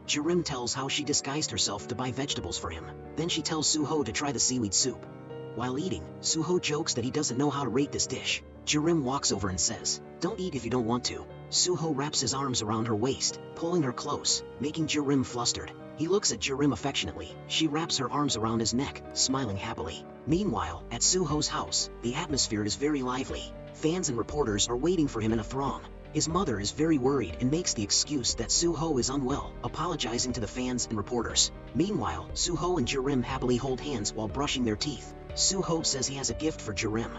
Jirim tells how she disguised herself to buy vegetables for him. Then she tells Suho to try the seaweed soup. While eating, Suho jokes that he doesn't know how to rate this dish. Jirim walks over and says, "Don't eat if you don't want to." Suho wraps his arms around her waist, pulling her close, making Jirim flustered. He looks at Jirim affectionately. She wraps her arms around his neck, smiling happily. Meanwhile, at Suho's house, the atmosphere is very lively. Fans and reporters are waiting for him in a throng. His mother is very worried and makes the excuse that Suho is unwell, apologizing to the fans and reporters. Meanwhile, Suho and Jirim happily hold hands while brushing their teeth. Suho says he has a gift for Jirim.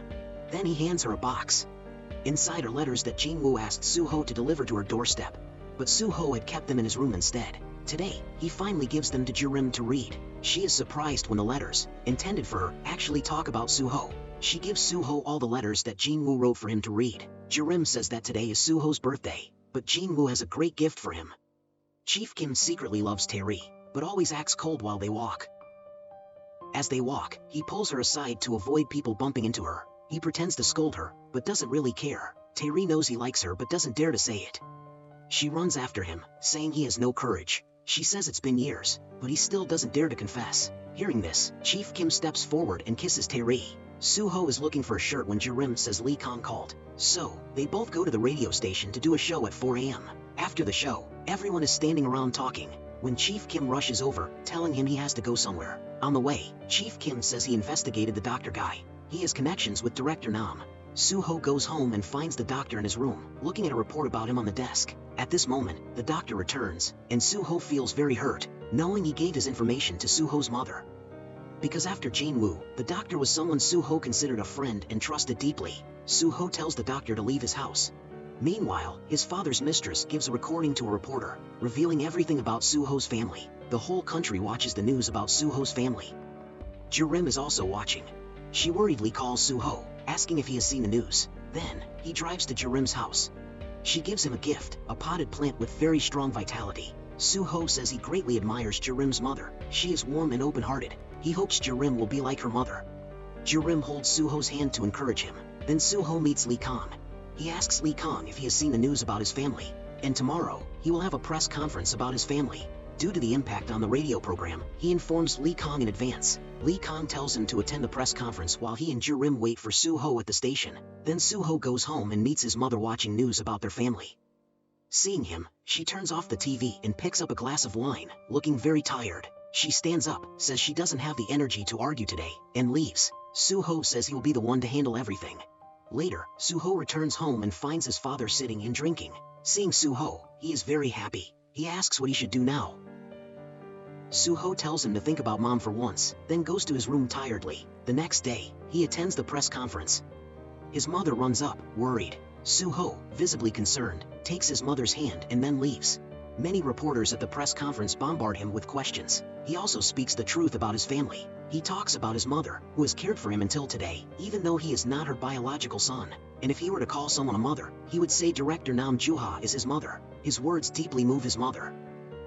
Then he hands her a box. Inside are letters that Jin-woo asked Suho to deliver to her doorstep. But Suho had kept them in his room instead. Today, he finally gives them to Jirim to read. She is surprised when the letters, intended for her, actually talk about Suho. She gives Suho all the letters that Jin-woo wrote for him to read. Jirim says that today is Suho's birthday, but Jin-woo has a great gift for him. Chief Kim secretly loves Taeri, but always acts cold while they walk. As they walk, he pulls her aside to avoid people bumping into her. He pretends to scold her, but doesn't really care. Taeri knows he likes her but doesn't dare to say it. She runs after him, saying he has no courage. She says it's been years, but he still doesn't dare to confess. Hearing this, Chief Kim steps forward and kisses Taeri. Suho is looking for a shirt when Jirim says Lee Kang called. So, they both go to the radio station to do a show at 4 a.m. After the show, everyone is standing around talking, when Chief Kim rushes over, telling him he has to go somewhere. On the way, Chief Kim says he investigated the doctor guy. He has connections with Director Nam. Suho goes home and finds the doctor in his room, looking at a report about him on the desk. At this moment, the doctor returns, and Suho feels very hurt, knowing he gave his information to Suho's mother. Because after Jin-woo, the doctor was someone Suho considered a friend and trusted deeply. Suho tells the doctor to leave his house. Meanwhile, his father's mistress gives a recording to a reporter, revealing everything about Suho's family. The whole country watches the news about Suho's family. Jirim is also watching. She worriedly calls Suho, asking if he has seen the news. Then, he drives to Jirim's house. She gives him a gift, a potted plant with very strong vitality. Suho says he greatly admires Jirim's mother. She is warm and open-hearted. He hopes Jirim will be like her mother. Jirim holds Suho's hand to encourage him. Then Suho meets Lee Kang. He asks Lee Kang if he has seen the news about his family. And tomorrow, he will have a press conference about his family. Due to the impact on the radio program, he informs Lee Kong in advance. Lee Kong tells him to attend the press conference while he and Jirim wait for Suho at the station. Then Suho goes home and meets his mother watching news about their family. Seeing him, she turns off the TV and picks up a glass of wine, looking very tired. She stands up, says she doesn't have the energy to argue today, and leaves. Suho says he will be the one to handle everything. Later, Suho returns home and finds his father sitting and drinking. Seeing Suho, he is very happy. He asks what he should do now. Suho tells him to think about mom for once, then goes to his room tiredly. The next day, he attends the press conference. His mother runs up, worried. Suho, visibly concerned, takes his mother's hand and then leaves. Many reporters at the press conference bombard him with questions. He also speaks the truth about his family. He talks about his mother, who has cared for him until today, even though he is not her biological son. And if he were to call someone a mother, he would say director Nam Juha is his mother. His words deeply move his mother.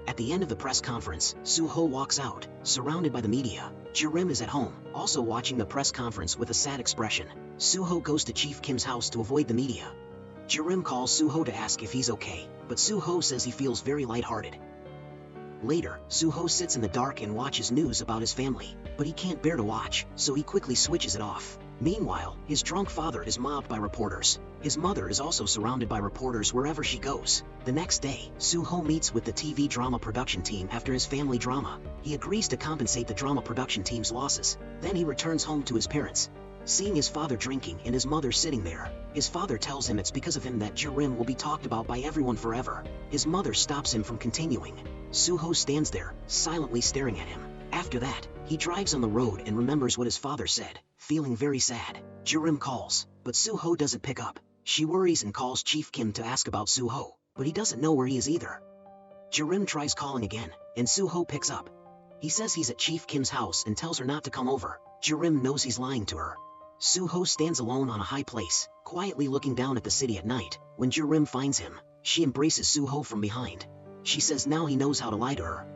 At the end of the press conference, Suho walks out, surrounded by the media. Jirim is at home, also watching the press conference with a sad expression. Suho goes to Chief Kim's house to avoid the media. Jirim calls Suho to ask if he's okay, but Suho says he feels very lighthearted. Later, Suho sits in the dark and watches news about his family, but he can't bear to watch, so he quickly switches it off. Meanwhile, his drunk father is mobbed by reporters. His mother is also surrounded by reporters wherever she goes. The next day, Suho meets with the TV drama production team after his family drama. He agrees to compensate the drama production team's losses. Then he returns home to his parents. Seeing his father drinking and his mother sitting there, his father tells him it's because of him that Jirim will be talked about by everyone forever. His mother stops him from continuing. Suho stands there, silently staring at him. After that, he drives on the road and remembers what his father said, feeling very sad. Jirim calls, but Suho doesn't pick up. She worries and calls Chief Kim to ask about Suho, but he doesn't know where he is either. Jirim tries calling again, and Suho picks up. He says he's at Chief Kim's house and tells her not to come over. Jirim knows he's lying to her. Suho stands alone on a high place, quietly looking down at the city at night. When Jirim finds him, she embraces Suho from behind. She says now he knows how to lie to her.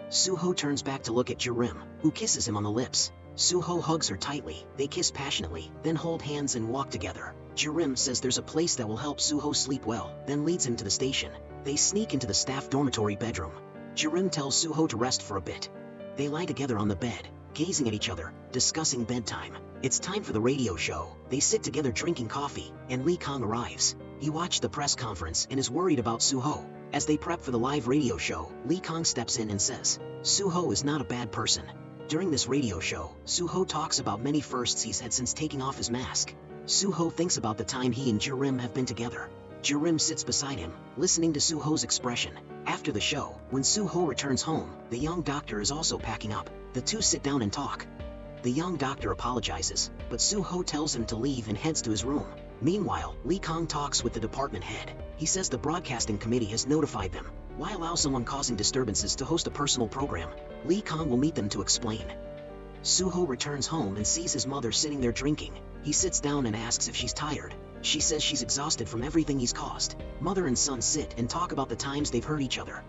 Suho turns back to look at Jirim, who kisses him on the lips. Suho hugs her tightly, they kiss passionately, then hold hands and walk together. Jirim says there's a place that will help Suho sleep well, then leads him to the station. They sneak into the staff dormitory bedroom. Jirim tells Suho to rest for a bit. They lie together on the bed, gazing at each other, discussing bedtime. It's time for the radio show. They sit together drinking coffee, and Lee Kong arrives. He watched the press conference and is worried about Suho. As they prep for the live radio show, Lee Kong steps in and says, Suho is not a bad person. During this radio show, Suho talks about many firsts he's had since taking off his mask. Suho thinks about the time he and Jirim have been together. Jirim sits beside him, listening to Suho's expression. After the show, when Suho returns home, the young doctor is also packing up. The two sit down and talk. The young doctor apologizes, but Suho tells him to leave and heads to his room. Meanwhile, Lee Kong talks with the department head. He says the broadcasting committee has notified them. Why allow someone causing disturbances to host a personal program? Lee Kong will meet them to explain. Suho returns home and sees his mother sitting there drinking. He sits down and asks if she's tired. She says she's exhausted from everything he's caused. Mother and son sit and talk about the times they've hurt each other.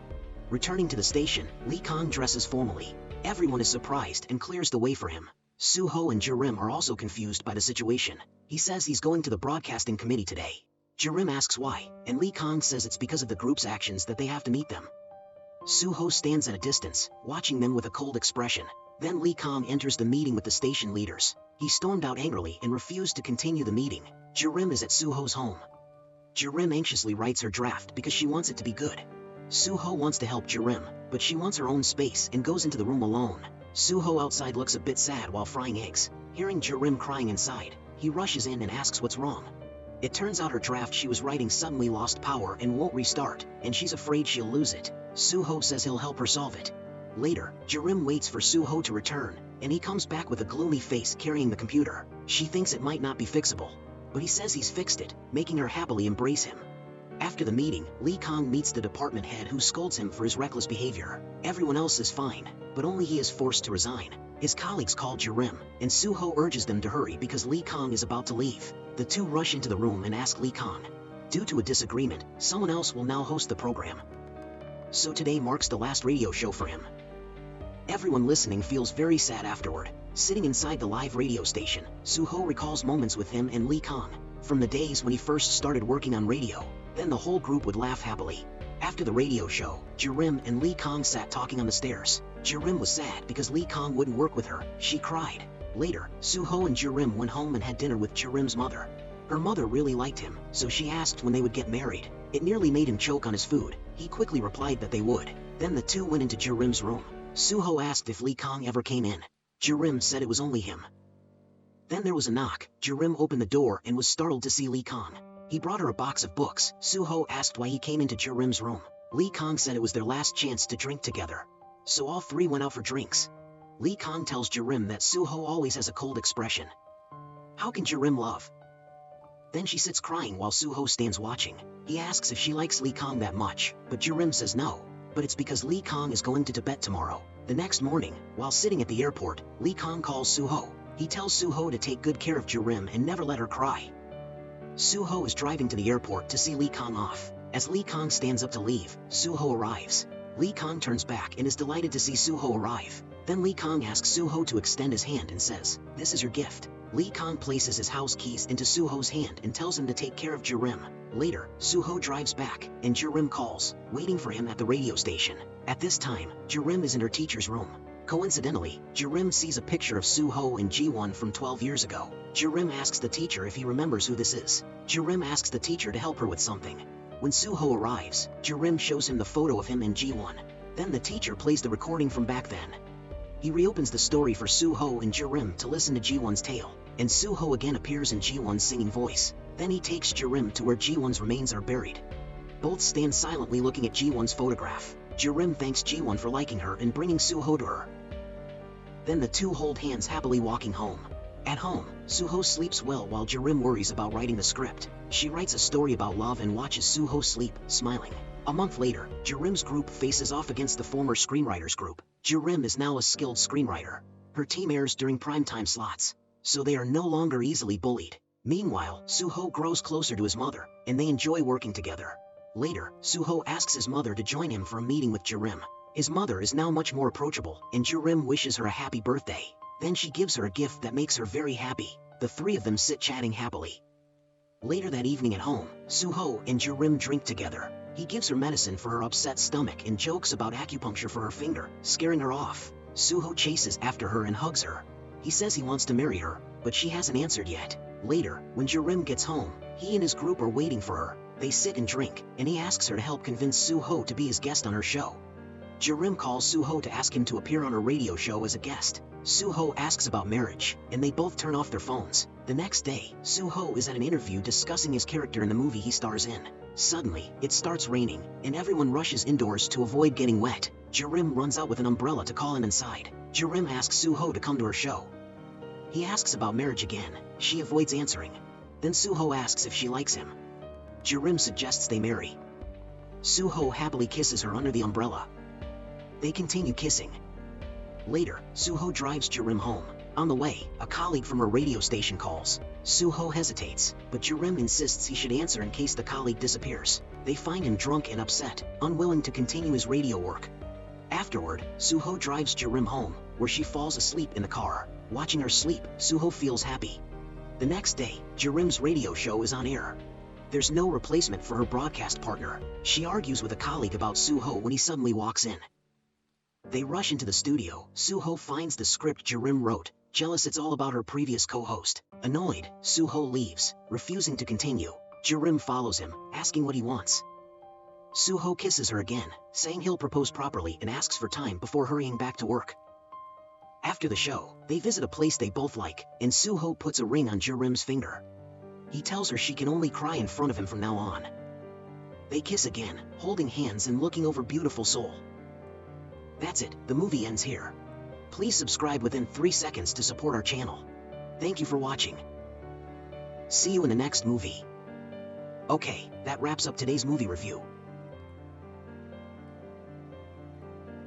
Returning to the station, Lee Kong dresses formally. Everyone is surprised and clears the way for him. Suho and Jirim are also confused by the situation. He says he's going to the broadcasting committee today. Jirim asks why, and Lee Kong says it's because of the group's actions that they have to meet them. Suho stands at a distance, watching them with a cold expression. Then Lee Kong enters the meeting with the station leaders. He stormed out angrily and refused to continue the meeting. Jirim is at Suho's home. Jirim anxiously writes her draft because she wants it to be good. Suho wants to help Jirim, but she wants her own space and goes into the room alone. Suho outside looks a bit sad while frying eggs. Hearing Jirim crying inside, he rushes in and asks what's wrong. It turns out her draft she was writing suddenly lost power and won't restart, and she's afraid she'll lose it. Suho says he'll help her solve it. Later, Jirim waits for Suho to return, and he comes back with a gloomy face carrying the computer. She thinks it might not be fixable, but he says he's fixed it, making her happily embrace him. After the meeting, Lee Kong meets the department head who scolds him for his reckless behavior. Everyone else is fine, but only he is forced to resign. His colleagues call Jirim, and Suho urges them to hurry because Lee Kong is about to leave. The two rush into the room and ask Lee Kong. Due to a disagreement, someone else will now host the program. So today marks the last radio show for him. Everyone listening feels very sad afterward. Sitting inside the live radio station, Suho recalls moments with him and Lee Kong, from the days when he first started working on radio. Then the whole group would laugh happily. After the radio show, Jirim and Lee Kong sat talking on the stairs. Jirim was sad because Lee Kong wouldn't work with her. She cried. Later, Suho and Jirim went home and had dinner with Jirim's mother. Her mother really liked him, so she asked when they would get married. It nearly made him choke on his food. He quickly replied that they would. Then the two went into Jirim's room. Suho asked if Lee Kong ever came in. Jirim said it was only him. Then there was a knock. Jirim opened the door and was startled to see Lee Kong. He brought her a box of books. Suho asked why he came into Jirim's room. Lee Kong said it was their last chance to drink together. So all three went out for drinks. Lee Kong tells Jirim that Suho always has a cold expression. How can Jirim love? Then she sits crying while Suho stands watching. He asks if she likes Lee Kong that much, but Jirim says no. But it's because Lee Kong is going to Tibet tomorrow. The next morning, while sitting at the airport, Lee Kong calls Suho. He tells Suho to take good care of Jirim and never let her cry. Suho is driving to the airport to see Lee Kong off. As Lee Kong stands up to leave, Suho arrives. Lee Kong turns back and is delighted to see Suho arrive. Then Lee Kong asks Suho to extend his hand and says, "This is your gift." Lee Kong places his house keys into Suho's hand and tells him to take care of Jirim. Later, Suho drives back, and Jirim calls, waiting for him at the radio station. At this time, Jirim is in her teacher's room. Coincidentally, Jirim sees a picture of Suho and Jiwon from 12 years ago. Jirim asks the teacher if he remembers who this is. Jirim asks the teacher to help her with something. When Suho arrives, Jirim shows him the photo of him and Jiwon. Then the teacher plays the recording from back then. He reopens the story for Suho and Jirim to listen to Jiwon's tale, and Suho again appears in Jiwon's singing voice. Then he takes Jirim to where Jiwon's remains are buried. Both stand silently looking at Jiwon's photograph. Jirim thanks Jiwon for liking her and bringing Suho to her. Then the two hold hands happily walking home. At home, Suho sleeps well while Jirim worries about writing the script. She writes a story about love and watches Suho sleep, smiling. A month later, Jirim's group faces off against the former screenwriters group. Jirim is now a skilled screenwriter. Her team airs during primetime slots, so they are no longer easily bullied. Meanwhile, Suho grows closer to his mother, and they enjoy working together. Later, Suho asks his mother to join him for a meeting with Jirim. His mother is now much more approachable, and Jirim wishes her a happy birthday. Then she gives her a gift that makes her very happy. The three of them sit chatting happily. Later that evening at home, Suho and Jirim drink together. He gives her medicine for her upset stomach and jokes about acupuncture for her finger, scaring her off. Suho chases after her and hugs her. He says he wants to marry her, but she hasn't answered yet. Later, when Jirim gets home, he and his group are waiting for her. They sit and drink, and he asks her to help convince Suho to be his guest on her show. Jirim calls Suho to ask him to appear on her radio show as a guest. Suho asks about marriage, and they both turn off their phones. The next day, Suho is at an interview discussing his character in the movie he stars in. Suddenly, it starts raining, and everyone rushes indoors to avoid getting wet. Jirim runs out with an umbrella to call him inside. Jirim asks Suho to come to her show. He asks about marriage again. She avoids answering. Then Suho asks if she likes him. Jirim suggests they marry. Suho happily kisses her under the umbrella. They continue kissing. Later, Suho drives Jirim home. On the way, a colleague from her radio station calls. Suho hesitates, but Jirim insists he should answer in case the colleague disappears. They find him drunk and upset, unwilling to continue his radio work. Afterward, Suho drives Jirim home, where she falls asleep in the car. Watching her sleep, Suho feels happy. The next day, Jirim's radio show is on air. There's no replacement for her broadcast partner. She argues with a colleague about Suho when he suddenly walks in. They rush into the studio. Suho finds the script Jirim wrote. Jealous it's all about her previous co-host. Annoyed, Suho leaves, refusing to continue. Jirim follows him, asking what he wants. Suho kisses her again, saying he'll propose properly and asks for time before hurrying back to work. After the show, they visit a place they both like, and Suho puts a ring on Jirim's finger. He tells her she can only cry in front of him from now on. They kiss again, holding hands and looking over beautiful Seoul. That's it, the movie ends here. Please subscribe within 3 seconds to support our channel. Thank you for watching. See you in the next movie. Okay, that wraps up today's movie review.